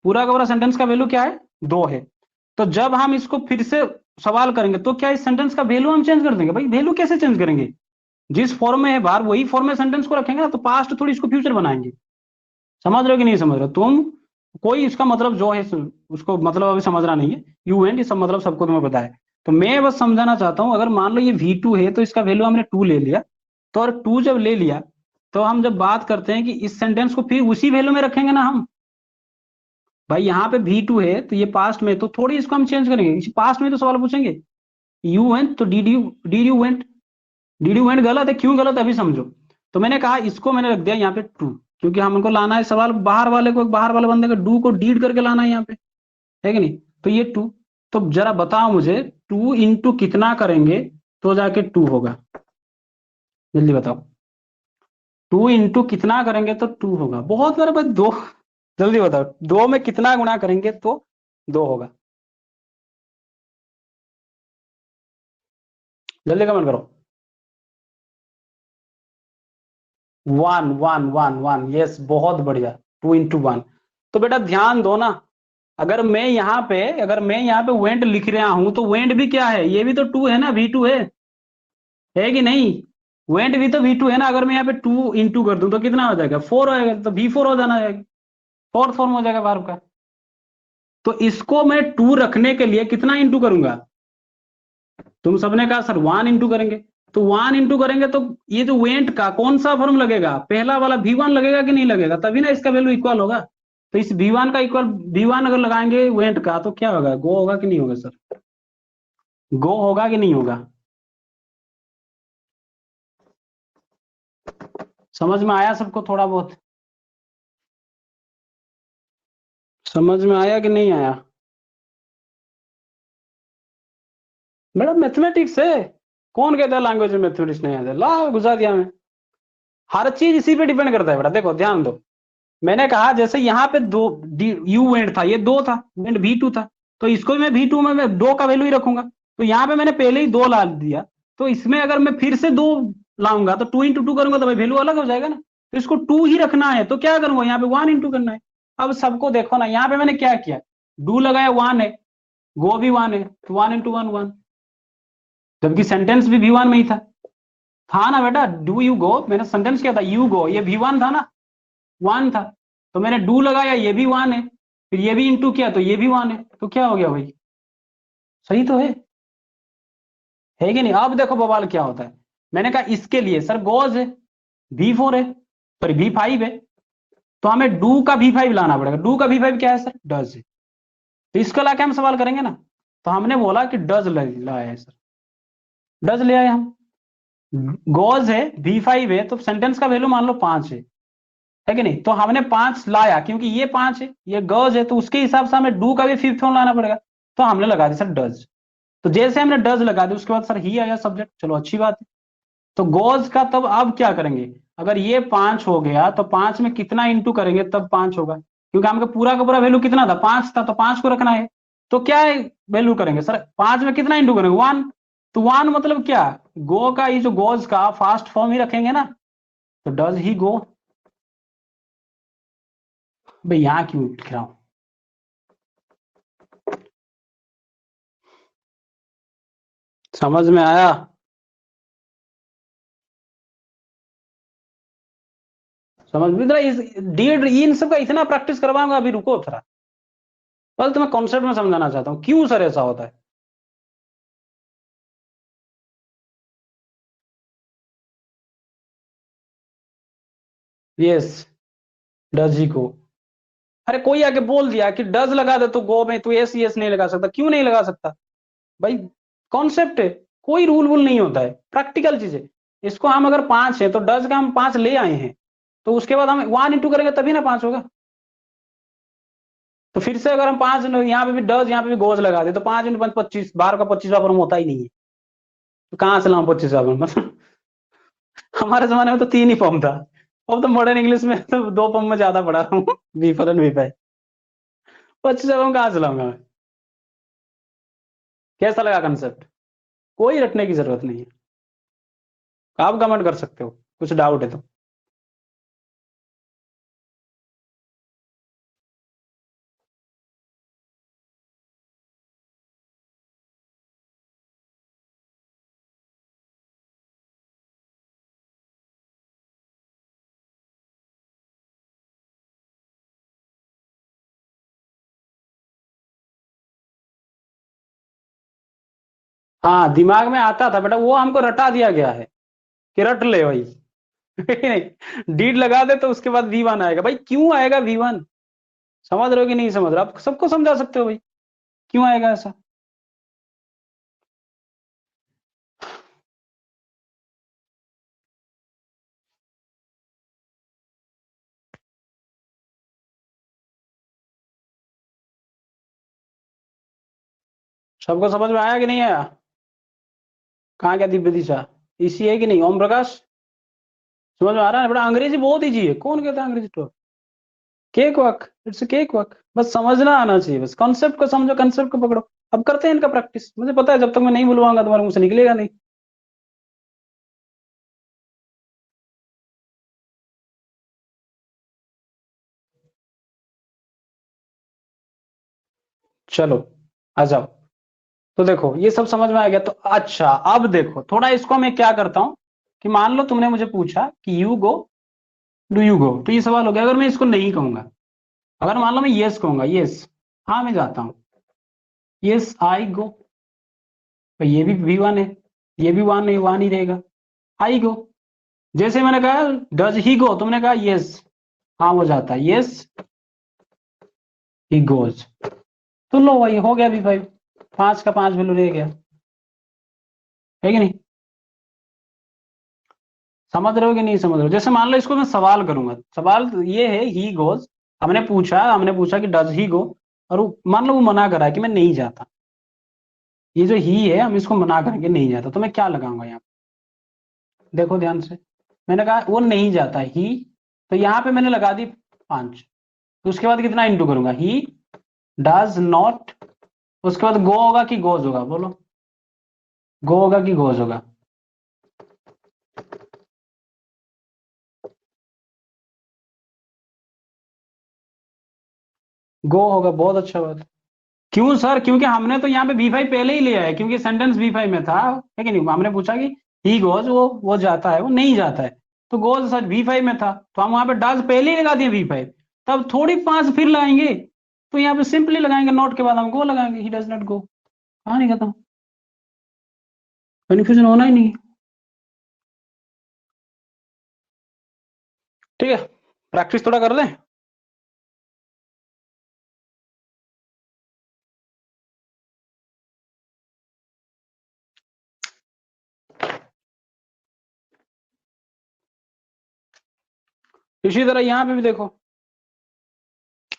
पूरा का पूरा सेंटेंस का वैल्यू क्या है, 2 है। तो जब हम इसको फिर से सवाल करेंगे तो क्या इस सेंटेंस का वैल्यू हम चेंज कर देंगे? भाई वैल्यू कैसे चेंज करेंगे? जिस फॉर्म में है बाहर वही फॉर्म में सेंटेंस को रखेंगे ना, तो पास्ट थोड़ी इसको फ्यूचर बनाएंगे। समझ रहे हो कि नहीं समझ रहे हो तुम? कोई इसका मतलब जो है उसको मतलब अभी समझना नहीं है। यू एंड ये सब मतलब सबको तुम्हें पता है। तो मैं बस समझाना चाहता हूं, अगर मान लो ये V2 है तो इसका वैल्यू हमने 2 ले लिया। तो और 2 जब ले लिया, तो हम जब बात करते हैं कि इस सेंटेंस को फिर उसी वैल्यू में रखेंगे ना हम। भाई यहाँ पे V2 है तो ये पास्ट में, तो थोड़ी इसको हम चेंज करेंगे, इस पास्ट में तो सवाल पूछेंगे। यू वेंट तो did you went, did you went गलत है, क्यों गलत है अभी समझो। तो मैंने कहा इसको मैंने रख दिया यहाँ पे 2, क्योंकि हमको लाना है सवाल बाहर वाले को, बाहर वाले बंदे को डू को डीड करके लाना है यहाँ पे, है कि नहीं? तो ये 2। तो जरा बताओ मुझे 2 इंटू कितना करेंगे तो जाके 2 होगा? जल्दी बताओ। 2 इंटू कितना करेंगे तो 2 होगा? बहुत मेरे पास दो। जल्दी बताओ 2 में कितना गुणा करेंगे तो 2 होगा? जल्दी कमेंट करो। 1 1 1 1, यस बहुत बढ़िया। 2 इंटू 1। तो बेटा ध्यान दो ना, अगर मैं यहाँ पे वेंट लिख रहा हूं तो वेंट भी क्या है? ये भी तो 2 है ना, V2 है कि नहीं? वेंट भी तो V2 है ना। अगर मैं यहाँ पे 2 इंटू कर दूं तो कितना हो जाएगा? 4 हो जाएगा, तो V4 हो जाना है, फोर्थ फॉर्म हो जाएगा वर्ब का। तो इसको मैं 2 रखने के लिए कितना इंटू करूंगा? तुम सबने कहा सर 1 इंटू करेंगे। तो 1 इंटू करेंगे तो ये जो वेंट का कौन सा फॉर्म लगेगा? पहला वाला V1 लगेगा कि नहीं लगेगा? तभी ना इसका वैल्यू इक्वल होगा। तो इस V1 का इक्वल V1 अगर लगाएंगे वेंट का तो क्या होगा? गो होगा कि नहीं होगा सर? गो होगा कि नहीं होगा? समझ में आया सबको थोड़ा बहुत? समझ में आया कि नहीं आया? मैडम मैथमेटिक्स है। कौन कहता है लैंग्वेज में मैथमेटिक्स नहीं आता? ला घुसा दिया मैं। हर चीज इसी पे डिपेंड करता है बेटा। देखो ध्यान दो, मैंने कहा जैसे यहाँ पे दो यू वेंट था, ये 2 था, वेंट V2 था। तो इसको भी मैं V2 में मैं 2 का वैल्यू ही रखूंगा। तो यहाँ पे मैंने पहले ही 2 ला दिया। तो इसमें अगर मैं फिर से 2 लाऊंगा तो 2 इंटू 2 करूंगा तो भाई वैल्यू अलग हो जाएगा ना। तो इसको 2 ही रखना है तो क्या करूंगा? यहाँ पे 1 इंटू करना है। अब सबको देखो ना, यहाँ पे मैंने क्या किया? डू लगाया 1 है, गो भी 1 है, तो 1 इंटू 1 1। जबकि सेंटेंस भी V1 में ही था ना बेटा। डू यू गो, मैंने सेंटेंस क्या था? यू गो, ये V1 था ना, 1 था। तो मैंने डू लगाया, ये भी 1 है, फिर ये भी इंटू किया तो ये भी 1 है। तो क्या हो गया भाई? सही तो है कि नहीं? अब देखो बवाल क्या होता है। मैंने कहा इसके लिए सर गोज है, V4 है, सॉरी V5 है। तो हमें डू का V5 लाना पड़ेगा। डू का V5 क्या है सर? डज है। तो इसको लाके हम सवाल करेंगे ना। तो हमने बोला कि डज लाया है सर, डज ले आए हम। गोज है, V5 है, तो सेंटेंस का वैल्यू मान लो 5 है कि नहीं? तो हमने 5 लाया क्योंकि ये 5 है, ये गज है, तो उसके हिसाब से हमें डू का भी फिफ्थ फॉर्म लाना पड़ेगा। तो हमने लगा दिया सर डज। तो जैसे हमने डज लगा दिया उसके बाद सर ही आया सब्जेक्ट, चलो अच्छी बात है। तो गोज का तब अब क्या करेंगे? अगर ये 5 हो गया तो 5 में कितना इंटू करेंगे तब 5 होगा? क्योंकि हमका पूरा का पूरा वैल्यू कितना था? 5 था, तो 5 को रखना है। तो क्या वैल्यू करेंगे सर? 5 में कितना इंटू करेंगे? 1। तो 1 मतलब क्या? गो का, ये जो गोज का फास्ट फॉर्म ही रखेंगे ना। तो डज ही गो। भाई यहाँ क्यों लिख रहा हूं? समझ में आया? समझ में इतना इस डीड इन सब का इतना प्रैक्टिस करवाऊंगा, अभी रुको थोड़ा। बस तुम्हें कॉन्सेप्ट में समझाना चाहता हूँ क्यों सर ऐसा होता है। यस, डज ही गो। अरे कोई आके बोल दिया कि डज लगा दे तो गो में, तो यस यस नहीं लगा सकता? क्यों नहीं लगा सकता भाई? कॉन्सेप्ट है, कोई रूल वूल नहीं होता है, प्रैक्टिकल चीज है। इसको हम अगर 5 है तो डज का हम 5 ले आए हैं, तो उसके बाद हम 1 इंटू करेंगे तभी ना 5 होगा। तो फिर से अगर हम 5 यहाँ पे भी डज, यहाँ पे भी गोज लगा दे तो 5 इंटू 5 25, 12 का 25वां फॉर्म होता ही नहीं है। तो कहाँ से लाऊं 25वां फॉर्म? मतलब हमारे जमाने में तो 3 ही फॉर्म था। अब तो मॉडर्न इंग्लिश में तो 2 फॉर्म में ज्यादा पढ़ा हूँ, V4 और V5। 25वां फॉर्म कहाँ से लाऊंगा मैं? कैसा लगा कंसेप्ट? कोई रटने की जरूरत नहीं है। आप कमेंट कर सकते हो कुछ डाउट है तो। हाँ दिमाग में आता था बेटा, वो हमको रटा दिया गया है कि रट ले भाई। नहीं, डीड लगा दे तो उसके बाद V1 आएगा। भाई क्यों आएगा V1? समझ रहे हो कि नहीं समझ रहे हो? आप सबको समझा सकते हो भाई, क्यों आएगा ऐसा? सबको समझ में आया कि नहीं आया? कहाँ क्या दिव्य दिशा? इसी है कि नहीं? ओम प्रकाश समझ में आ रहा है? बड़ा अंग्रेजी बहुत ईजी है, कौन कहता है अंग्रेजी तो? Cake walk, it's cake walk, बस समझना आना चाहिए, बस कॉन्सेप्ट को समझो, कॉन्सेप्ट को पकड़ो। अब करते हैं इनका प्रैक्टिस, मुझे पता है जब तक मैं नहीं बुलवाऊंगा तुम्हारे मुंह से निकलेगा नहीं। चलो आ जाओ। तो देखो ये सब समझ में आ गया तो अच्छा, अब देखो थोड़ा इसको मैं क्या करता हूं कि मान लो तुमने मुझे पूछा कि you go, do you go, तो ये सवाल हो गया। अगर मैं इसको नहीं कहूंगा, अगर मान लो मैं यस कहूंगा, यस हाँ मैं जाता हूँ, यस आई गो, तो ये भी V1 है, ये भी वन है, वन ही रहेगा, आई गो। जैसे मैंने कहा डज ही गो, तुमने कहा यस, हाँ वो जाता है, यस ही गोज। तो लो भाई हो गया V5, 5 का 5 वैल्यू रह गया, है कि नहीं? समझ रहे हो कि नहीं समझ रहे हो? जैसे मान लो इसको मैं सवाल करूंगा, सवाल ये है ही गोज, हमने पूछा कि डज ही गो, और मान लो वो मना करा है कि मैं नहीं जाता, ये जो ही है हम इसको मना करेंगे नहीं जाता, तो मैं क्या लगाऊंगा यहाँ पे? देखो ध्यान से, मैंने कहा वो नहीं जाता ही, तो यहाँ पे मैंने लगा दी 5, तो उसके बाद कितना इंटू करूंगा, ही डज नॉट, उसके बाद गो होगा कि गोज होगा, बोलो गो होगा कि गोज होगा? गो होगा, बहुत अच्छा बात। क्यों सर? क्योंकि हमने तो यहाँ पे V5 पहले ही लिया है, क्योंकि सेंटेंस V5 में था, है कि नहीं? हमने पूछा कि ही गोज, वो जाता है, वो नहीं जाता है, तो गोज सर V5 में था, तो हम वहां पे डज पहले ही लगा दिए V5, तब थोड़ी 5 फिर लगाएंगे, तो यहाँ पे सिंपली लगाएंगे नोट के बाद हम गो लगाएंगे, ही डज नॉट गो, कहानी खत्म, कन्फ्यूजन होना ही नहीं। ठीक है, प्रैक्टिस थोड़ा कर लें। इसी तरह यहाँ पे भी देखो,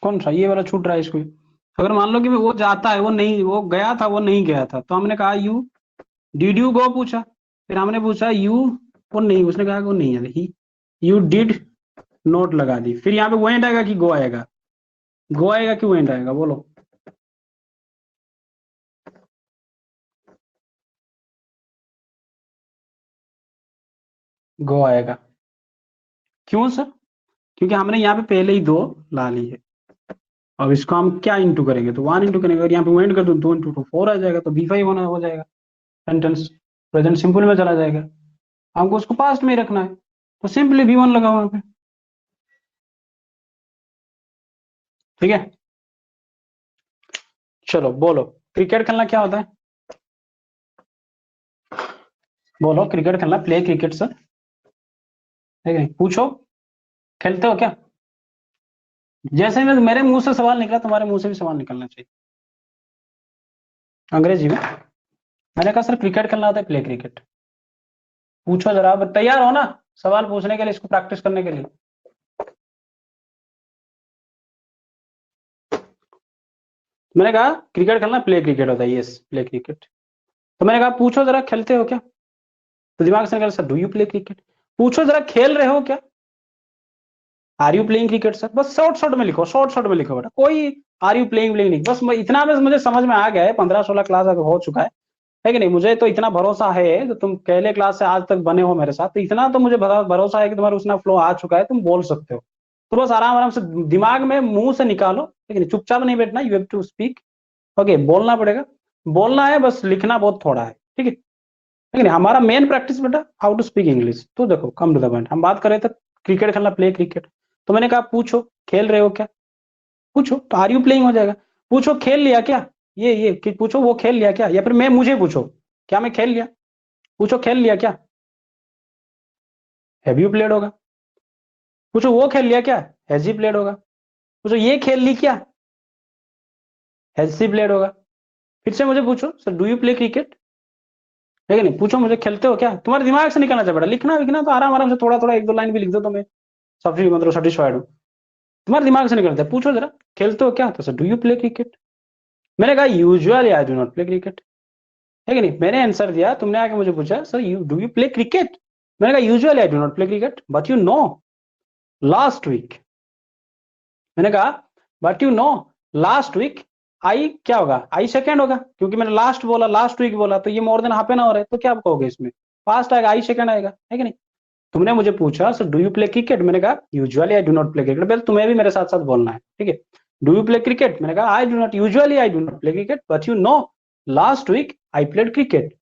कौन सा ये वाला छूट रहा है इसको। अगर मान लो कि वो जाता है, वो नहीं, वो गया था, वो नहीं गया था, तो हमने कहा यू डिड यू गो पूछा, फिर हमने पूछा यू, वो नहीं, उसने कहा कि वो नहीं है, ही यू डिड नोट लगा दी, फिर यहाँ पे वेंट आएगा कि गो आएगा? गो आएगा कि वेंट आएगा, बोलो? गो आएगा। क्यों सर? क्योंकि हमने यहाँ पे पहले ही दो ला ली है। अब इसको हम क्या इंटू करेंगे, तो 1 इंटू करेंगे, और यहाँ पे वेंट कर दो 2 इंटू 4 आ जाएगा, तो V5 होना हो जाएगा, सेंटेंस प्रेजेंट सिंपल में चला जाएगा। हमको उसको पास्ट में ही रखना है, तो सिंपली V1 लगाओ वहां पे। ठीक है, चलो बोलो क्रिकेट खेलना क्या होता है? बोलो क्रिकेट खेलना, प्ले क्रिकेट सर, ठीक है पूछो, खेलते हो क्या? जैसे मैं, मेरे मुंह से सवाल निकला, तुम्हारे मुंह से भी सवाल निकलना चाहिए अंग्रेजी में। मैंने कहा सर क्रिकेट खेलना होता है, प्ले क्रिकेट। पूछो जरा, अब तैयार हो ना सवाल पूछने के लिए, इसको प्रैक्टिस करने के लिए? मैंने कहा क्रिकेट खेलना प्ले क्रिकेट होता है, यस प्ले क्रिकेट। तो मैंने कहा पूछो जरा खेलते हो क्या? तो दिमाग से निकला sir do you play cricket. पूछो जरा खेल रहे हो क्या? Are you playing cricket sir. बस शॉर्ट शॉर्ट में लिखो, शॉर्ट शॉर्ट में लिखो बेटा, कोई आर यू प्लेइंग प्लेइंग नहीं, बस इतना बस मुझे समझ में आ गया है, 15-16 क्लास अब हो चुका है कि नहीं? मुझे तो इतना भरोसा है कि तुम पहले क्लास से आज तक बने हो मेरे साथ, तो इतना तो मुझे भरोसा है कि तुम्हारा उसना फ्लो आ चुका है, तुम बोल सकते हो। तो बस आराम आराम से दिमाग में मुंह से निकालो, ठीक है? चुपचाप नहीं बैठना, you have to speak, okay? बोलना पड़ेगा, बोलना है, बस लिखना बहुत थोड़ा है, ठीक है? लेकिन हमारा मेन प्रैक्टिस बेटा हाउ टू स्पीक इंग्लिश। तो देखो कम टू द पॉइंट, हम बात कर रहे थे क्रिकेट खेलना, प्ले क्रिकेट। तो मैंने कहा पूछो खेल रहे हो क्या? पूछो, तो आर यू प्लेइंग हो जाएगा। पूछो खेल लिया क्या? ये कि पूछो वो खेल लिया क्या, या फिर मैं मुझे पूछो, क्या मैं खेल लिया? पूछो खेल लिया क्या? हैव यू प्लेड होगा। पूछो वो खेल लिया क्या? हैज ही प्लेड होगा। पूछो ये खेल ली क्या? हैज सी प्लेड होगा। फिर से मुझे पूछो sir do you play cricket, है कि नहीं? पूछो मुझे खेलते हो क्या? तुम्हारे दिमाग से निकलना चाहिए बेटा। लिखना विखना तो आराम आराम से थोड़ा थोड़ा एक दो लाइन भी लिख दो तो मैं सफी मतलब सेटिस्फाइड हूँ। तुम्हारे दिमाग से निकलता है। पूछो जरा खेलते हो क्या, तो sir do you play cricket. मैंने कहा usually I do not play cricket, है कि नहीं? मैंने आंसर दिया, तुमने आके मुझे पूछा sir you do you play cricket. मैंने कहा usually I do not play cricket but you know last week. मैंने कहा but you know last week I क्या होगा? आई सेकेंड होगा, क्योंकि मैंने लास्ट बोला, लास्ट वीक बोला, तो ये more than half an hour है, तो क्या कहोगे इसमें? फास्ट आएगा, आई सेकेंड आएगा, है कि नहीं? तुमने मुझे पूछा sir do you play cricket, मैंने कहा usually I do not play cricket. पहले तुम्हें भी मेरे साथ साथ बोलना है, ठीक है? डू यू प्ले क्रिकेट, मैंने कहा I do not usually I do not play cricket but you know last week I played cricket,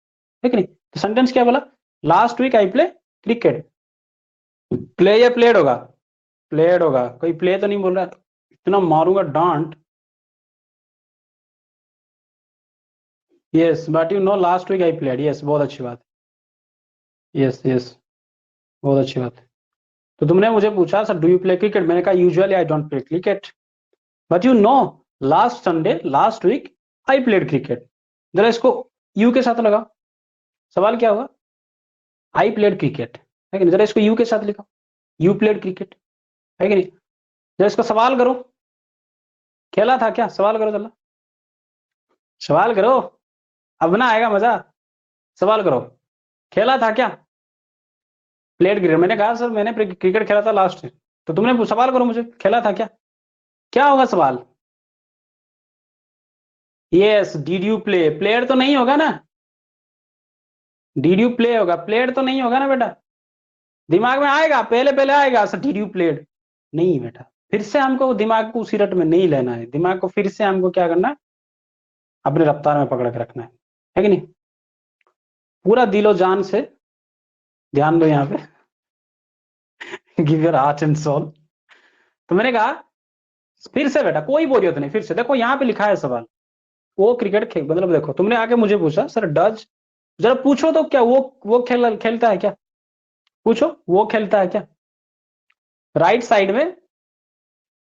है कि नहीं? तो सेंटेंस क्या बोला? Last week I play cricket. Play या प्लेड होगा? प्लेड होगा। कोई प्ले तो नहीं बोल रहा, इतना मारूंगा डांट। Yes but you know last week I played, yes बहुत अच्छी बात है, यस यस बहुत अच्छी बात है। तो तुमने मुझे पूछा sir do you play cricket, मैंने कहा usually I don't play cricket but you know last Sunday last week I played cricket. जरा इसको यू के साथ लगाओ। सवाल क्या होगा? आई प्लेड क्रिकेट, है कि नहीं? जरा इसको यू के साथ लिखो, यू प्लेड क्रिकेट, है कि नहीं? जरा इसको सवाल करो, खेला था क्या? सवाल करो जरा, सवाल करो, अब ना आएगा मजा। सवाल करो, खेला था क्या? प्लेड क्रिकेट, मैंने कहा सर मैंने क्रिकेट खेला था लास्ट। तो तुमने सवाल करो मुझे, खेला था क्या? क्या होगा सवाल? Yes did you play, player तो नहीं होगा ना, डिड यू प्ले होगा, प्लेयर तो नहीं होगा ना बेटा। दिमाग में आएगा, पहले पहले आएगा सर डिड यू प्लेड, नहीं बेटा। फिर से हमको दिमाग को उसी रट में नहीं लेना है, दिमाग को फिर से हमको क्या करना है, अपने रफ्तार में पकड़ के रखना है कि नहीं? पूरा दिलो जान से ध्यान दो यहाँ पे give your heart and soul. तो मैंने कहा फिर से बेटा कोई बोरियत नहीं, फिर से देखो यहाँ पे लिखा है सवाल, वो क्रिकेट खेल मतलब देखो तुमने आके मुझे पूछा सर डज, जरा पूछो तो क्या वो खेलता है क्या? पूछो वो खेलता है क्या? राइट साइड में,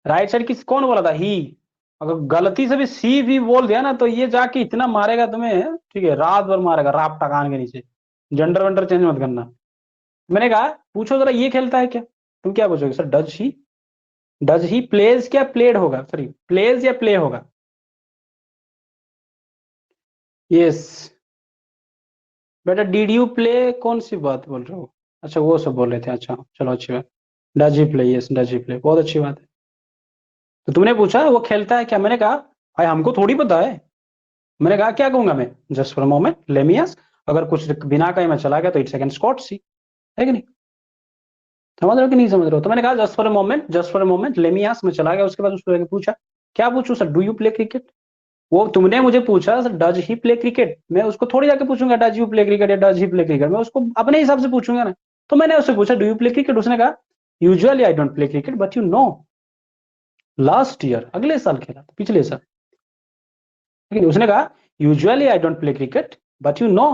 राइट साइड किस कौन बोला था? ही। अगर गलती से भी सी भी बोल दिया ना तो ये जाके इतना मारेगा तुम्हें, ठीक है? रात भर मारेगा रापटा कान के नीचे। जेंडर वेंडर चेंज मत करना। मैंने कहा पूछो जरा ये खेलता है क्या? तुम क्या पूछोगे सर डज ही प्लेज क्या प्लेड होगा, सॉरी प्लेज या प्ले होगा? यस बेटा डिड यू प्ले कौन सी बात बोल रहे हो? अच्छा वो सब बोल रहे थे, अच्छा चलो अच्छी बात। Does he play, yes does he play, बहुत अच्छी बात है। तो तुमने पूछा वो खेलता है क्या, मैंने कहा भाई हमको थोड़ी पता है। मैंने कहा क्या कहूंगा मैं? जस्ट फॉर अ मोमेंट लेमियस, अगर कुछ बिना कहे मैं चला गया तो इट्स अगेन स्कॉट सी, है कि नहीं? समझ रहे हो कि नहीं समझ रहे हो? तो मैंने कहा just for a moment, just for a moment लेमियस में चला गया, उसके बाद उसको पूछा क्या पूछू sir do you play cricket. वो तुमने मुझे पूछा sir does he play cricket, मैं उसको थोड़ी जाके पूछूंगा डज यू प्ले क्रिकेट या डज ही प्ले क्रिकेट, मैं उसको अपने हिसाब से पूछूंगा ना। तो मैंने उससे पूछा डू यू प्ले क्रिकेट, उसने कहा usually I don't play cricket but you know last year, अगले साल खेला था, पिछले साल। लेकिन उसने कहा usually I don't play cricket but you know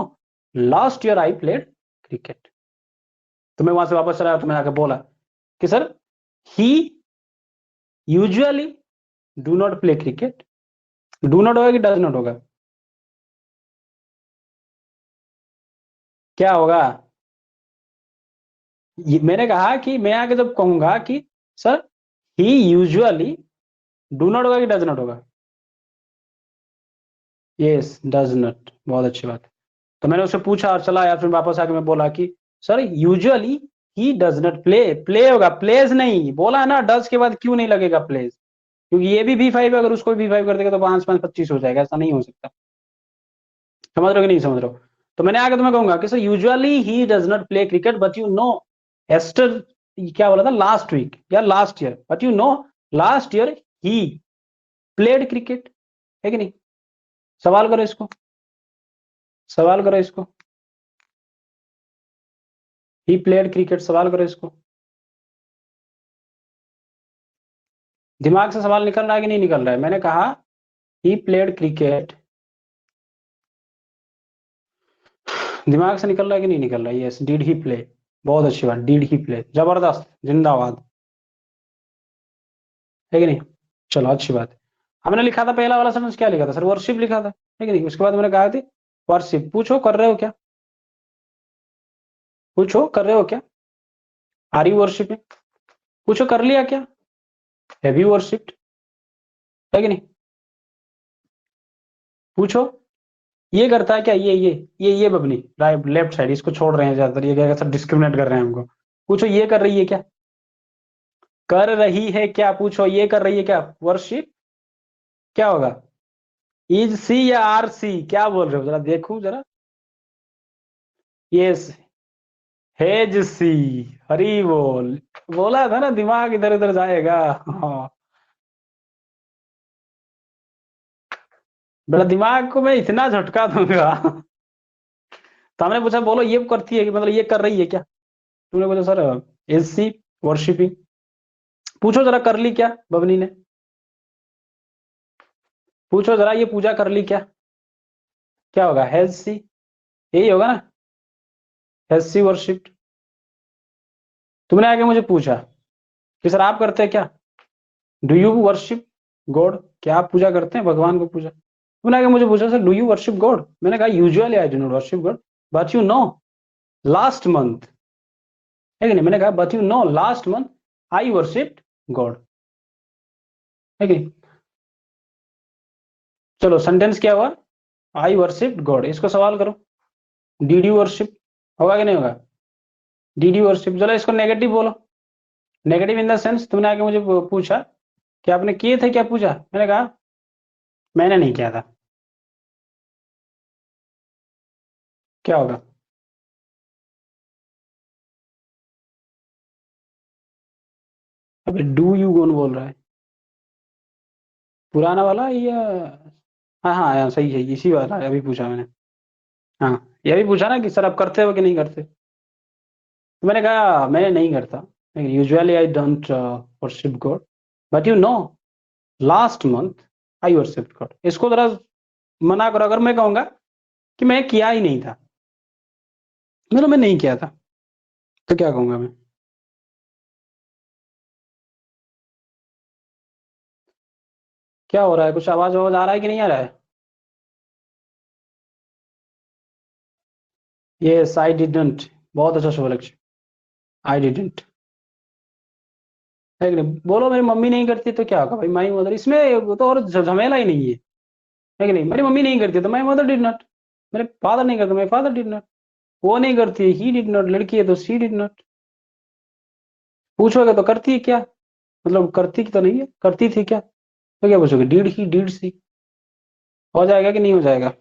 last year I played cricket. तो मैं वहां से वापस चला तो मैंने आके बोला कि sir he usually do not play cricket. Do not होगा कि डज नॉट होगा? क्या होगा? मैंने कहा कि मैं आके जब कहूंगा कि sir he usually, do not होगा कि डज नॉट होगा? यस डज नॉट, बहुत अच्छी बात है। तो मैंने उससे पूछा और चला यार, फिर वापस आके मैं बोला कि sir usually he does not play, play होगा प्लेज नहीं, बोला ना डज के बाद क्यों नहीं लगेगा प्लेज, क्योंकि ये भी V5 है, अगर उसको भी V5 कर देगा तो 5 5 25 हो जाएगा, ऐसा नहीं हो सकता। समझ रहे हो कि नहीं समझ रहे हो? तो मैंने आगे तुम्हें कहूंगा कि sir usually he does not play cricket but you know एस्टर, क्या बोला था लास्ट वीक या last year, but you know last year he played cricket, है कि नहीं? सवाल करो इसको, सवाल करो इसको, ही प्लेड क्रिकेट, सवाल करो इसको। दिमाग से सवाल निकल रहा है कि नहीं निकल रहा है? मैंने कहा ही प्लेड क्रिकेट दिमाग से निकल रहा है कि नहीं निकल रहा है? Yes, did he play. बहुत अच्छी बात, डिड ही प्ले, जबरदस्त, जिंदाबाद, है कि नहीं? चलो अच्छी बात है। हमने लिखा था पहला वाला सेंटेंस, क्या लिखा था सर? वर्शिप लिखा था, है कि नहीं? उसके बाद मैंने कहा थी वर्शिप। पूछो कर रहे हो क्या, पूछो कर रहे हो क्या, आर यू वर्शिपिंग? पूछो कर लिया क्या, हैव यू वर्शिप्ड, है कि नहीं? पूछो ये करता है क्या, ये बबली राइट लेफ्ट साइड, इसको छोड़ रहे हैं ज्यादातर, ये क्या सर डिस्क्रिमिनेट कर रहे हैं हमको। पूछो ये कर रही है क्या, कर रही है क्या, पूछो ये कर रही है क्या, वर्शिप क्या होगा? इज सी या आर सी, क्या बोल रहे हो जरा देखू जरा। यस, हेज सी, हरी बोल। बोला था ना दिमाग इधर उधर जाएगा। हाँ, बेटा दिमाग को मैं इतना झटका दूंगा। तो हमने पूछा बोलो ये करती है, मतलब ये कर रही है क्या? तुमने बोला सर इज सी वर्शिपिंग। पूछो जरा कर ली क्या बबनी ने, पूछो जरा ये पूजा कर ली क्या, क्या होगा? हैज सी, यही होगा ना, हैज सी वर्शिप्ड। तुमने आगे मुझे पूछा कि सर आप करते हैं क्या, डू यू वर्शिप गॉड, क्या आप पूजा करते हैं भगवान को पूजा? तुमने आगे मुझे पूछा sir do you worship God, मैंने कहा usually I do not worship God, but you know last month, है कि नहीं? मैंने कहा but you know last month I worshipped God, है कि नहीं? चलो सेंटेंस क्या हुआ, आई वर्शिप्ड गॉड। इसको सवाल करो, डिड यू वर्शिप, होगा कि नहीं होगा? Did you worship. चलो इसको नेगेटिव बोलो, नेगेटिव इन द सेंस तुमने आगे मुझे पूछा कि आपने किए थे क्या पूजा, मैंने कहा मैंने नहीं किया था, क्या होगा? अबे डू यू कौन बोल रहा है, पुराना वाला या? हाँ हाँ हाँ, सही है, इसी वाला अभी पूछा मैंने। हाँ, ये भी पूछा ना कि सर आप करते हो कि नहीं करते, तो मैंने कहा मैं नहीं करता, usually I don't worship God, but you know last month I worship God. इसको जरा मना करो, अगर मैं कहूंगा कि मैं किया ही नहीं था, मतलब मैं नहीं किया था, तो क्या कहूंगा मैं? क्या हो रहा है, कुछ आवाज आवाज आ रहा है कि नहीं आ रहा है? यस आई डिडंट, बहुत अच्छा शुभ लक्ष्य, आई डिडंट, है कि नहीं? बोलो मेरी मम्मी नहीं करती तो क्या होगा भाई, माई मदर, इसमें वो तो और झमेला ही नहीं है कि नहीं? मेरी मम्मी नहीं करती तो माई मदर डिड नॉट, मेरे फादर नहीं करते माई फादर डिड नॉट, वो नहीं करती है ही डिड नॉट, लड़की है तो शी डिड नॉट। पूछोगे तो करती है क्या, मतलब करती की तो नहीं है, करती थी क्या, तो क्या पूछोगे, डिड ही डिड सी, हो जाएगा कि नहीं हो जाएगा?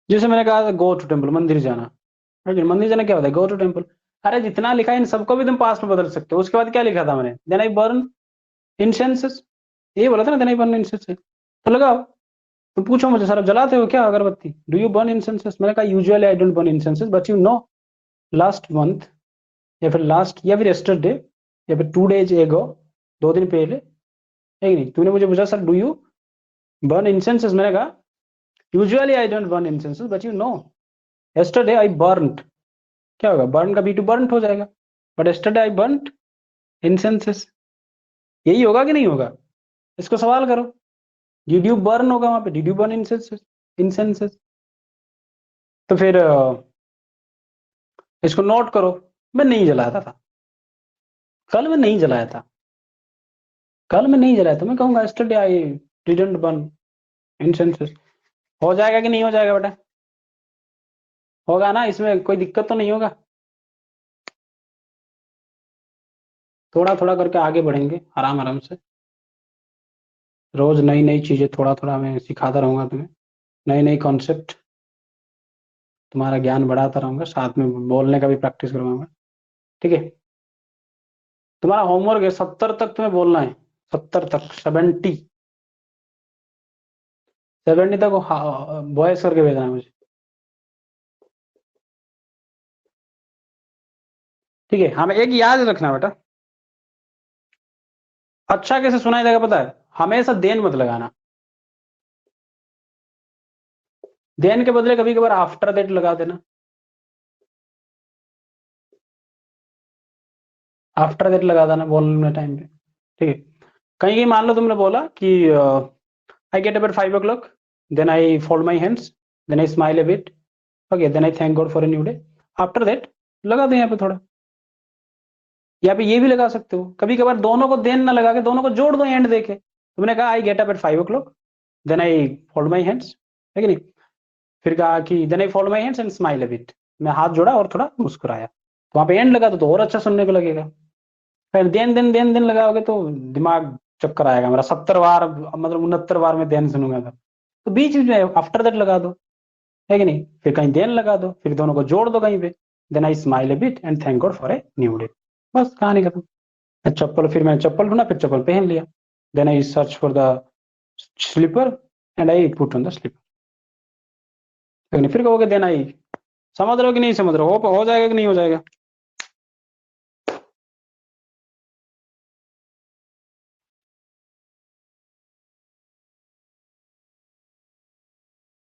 जैसे मैंने कहा गो टू टेम्पल, मंदिर जाना, है कि मंदिर जाना क्या होता है, गो टू टेम्पल। अरे जितना लिखा है इन सबको भी तुम पास्ट में बदल सकते हो। उसके बाद क्या लिखा था मैंने, देन आई बर्न इंसेंसेस, ये बोला था ना, देन आई बर्न इंसेंसेस, तो लगाओ। तो पूछो मुझे सर आप जलाते हो क्या अगरबत्ती, डू यू बर्न इंसेंसेस, मैंने कहा usually I don't burn इंसेंसेस, but you know last month, या फिर लास्ट, या फिर यस्टरडे, या फिर 2 days एगो, 2 दिन पहले, है कि नहीं? तूने मुझे पूछा सर डू यू बर्न इंसेंसेस, मैंने कहा usually I don't burn इंसेंसेस, but you know yesterday I burned, क्या होगा, बर्न का बी टू बर्न हो जाएगा, बट यस्टरडे आई बर्नड इंसेंसेस, यही होगा कि नहीं होगा? इसको सवाल करो, डिड यू बर्न होगा वहां पे, डिड यू बर्न इंसेंसेस, इंसेंसेस। तो फिर इसको नोट करो, मैं नहीं जलाया था, कल मैं नहीं जलाया था, कल मैं नहीं जलाया था, मैं कहूंगा यस्टरडे आई डिडंट बर्न इंसेंसेस। हो जाएगा कि नहीं हो जाएगा बेटा? होगा ना, इसमें कोई दिक्कत तो नहीं होगा? थोड़ा थोड़ा करके आगे बढ़ेंगे आराम आराम से, रोज नई नई चीजें थोड़ा थोड़ा मैं सिखाता रहूंगा तुम्हें, नई नई कॉन्सेप्ट, तुम्हारा ज्ञान बढ़ाता रहूंगा, साथ में बोलने का भी प्रैक्टिस करवाऊंगा, ठीक है? तुम्हारा होमवर्क है 70 तक तुम्हें बोलना है, 70 तक, 70 तक वॉइस करके भेजना है मुझे, ठीक है? हाँ, एक याद रखना बेटा, अच्छा कैसे सुनाई देगा पता है, हमेशा देन मत लगाना, देन के बदले कभी कभार आफ्टर दैट लगा देना, आफ्टर दैट लगा देना बोलने टाइम पे, ठीक है। कहीं कहीं मान लो तुमने बोला कि I get up at 5 o'clock, then I fold my hands, then I smile a bit, okay, then I thank God for a new day, after that लगा दो यहाँ पे थोड़ा। या पे ये भी लगा सकते हो, कभी कभार दोनों को देन ना लगा के दोनों को जोड़ दो एंड देके, तुमने कहा I get up at 5 o'clock, then I fold my hands, है कि नहीं, फिर कहा कि then I fold my hands and smile a bit, मैं हाथ जोड़ा और थोड़ा मुस्कुराया, तो वहां पे एंड लगा दो तो और अच्छा सुनने को लगेगा। फिर देन देन लगाओगे तो दिमाग चक्कर आएगा मेरा, 70 बार मतलब 69 बार में देन सुनूंगा तो बीच में आफ्टर दैट लगा दो, है कि नहीं, फिर कहीं देन लगा दो, फिर दोनों को जोड़ दो कहीं पे, then I smile a bit and thank God for a new day, बस कहानी खत्म। चप्पल, फिर मैंने चप्पल ढूंढा, फिर चप्पल पहन लिया, then I search for the slipper and I put on the slipper, फिर कहोगे देन आई, समझ रहे हो कि नहीं समझ रहे हो जाएगा कि नहीं हो जाएगा।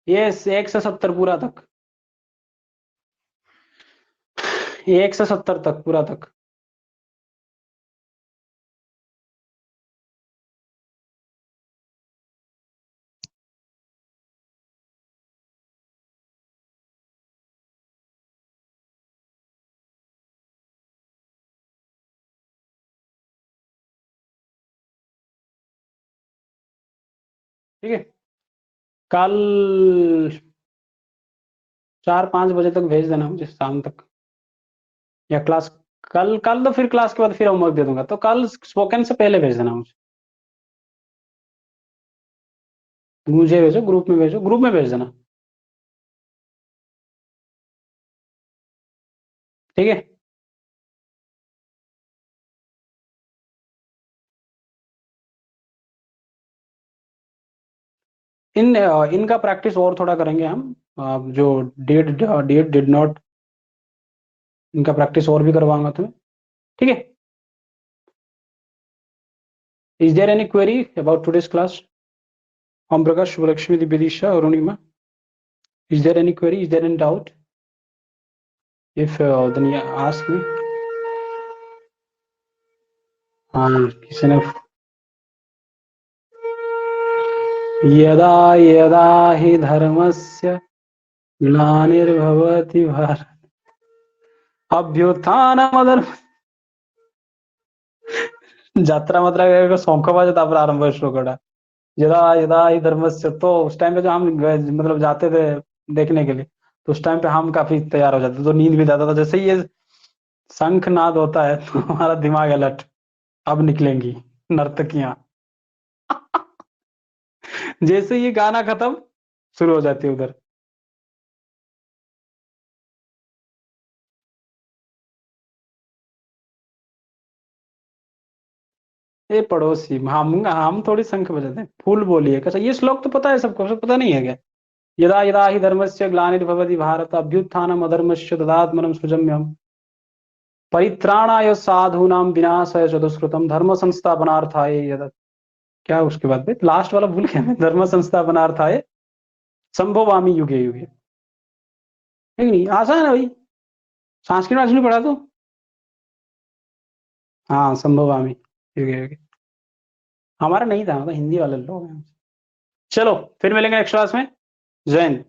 ये 1 से 70 पूरा तक, 1 से 70 तक पूरा तक। ठीक है, कल 4-5 बजे तक भेज देना मुझे, शाम तक, या क्लास, कल कल तो फिर क्लास के बाद फिर होमवर्क दे दूंगा, तो कल स्पोकन से पहले भेज देना मुझे, मुझे भेजो, ग्रुप में भेजो, ग्रुप में भेज देना, ठीक है। इनका प्रैक्टिस और थोड़ा करेंगे हम, जो डिड नॉट, इनका प्रैक्टिस और भी करवाऊंगा तुम्हें, ठीक है। Is there any query about today's class? Om Prakash, Shubhalakshmi, Divyadisha, Arunima, is there any query, is there any doubt? If then ask me. हाँ, किसी ने, यदा यदा हि धर्मस्य ग्लानिर्भवति भारत अभ्युत्थानमधर्म, ଯାତ୍ରା ମାତ୍ରା ଶଙ୍ଖ ବାଜେ ତାପରେ आरंभ है श्लोक का, यदा यदा ही धर्मस्य, तो उस टाइम पे जो हम मतलब जाते थे देखने के लिए, तो उस टाइम पे हम काफी तैयार हो जाते थे, तो नींद भी जाता था, जैसे ही ये शंखनाद होता है तो हमारा दिमाग अलर्ट, अब निकलेंगी नर्तकियां, जैसे ये गाना खत्म शुरू हो जाती है उधर। ये पड़ोसी, हम थोड़ी शंख बजाते हैं, फूल बोलिए कैसा, ये श्लोक तो पता है सबको, सब पता नहीं है क्या? यदा यदा हि धर्मस्य ग्लानिर्भवति भारत अभ्युत्थानम अधर्मस्य तदात्मनं सृजम्यहम् परित्राणाय साधूनां विनाशाय च दुष्कृतम् धर्म संस्थापनार्थाय यद, क्या उसके बाद में लास्ट वाला भूल गया मैं, धर्म संस्थापनार्थाय संभवामि युगे युगे, है कि नहीं, आसान है भाई, संस्कृत वास्कृत पढ़ा तो, हाँ संभवामि युगे युगे, हमारा नहीं था, मतलब हिंदी वाले लोग हैं। चलो फिर मिलेंगे नेक्स्ट क्लास में, जय हिंद।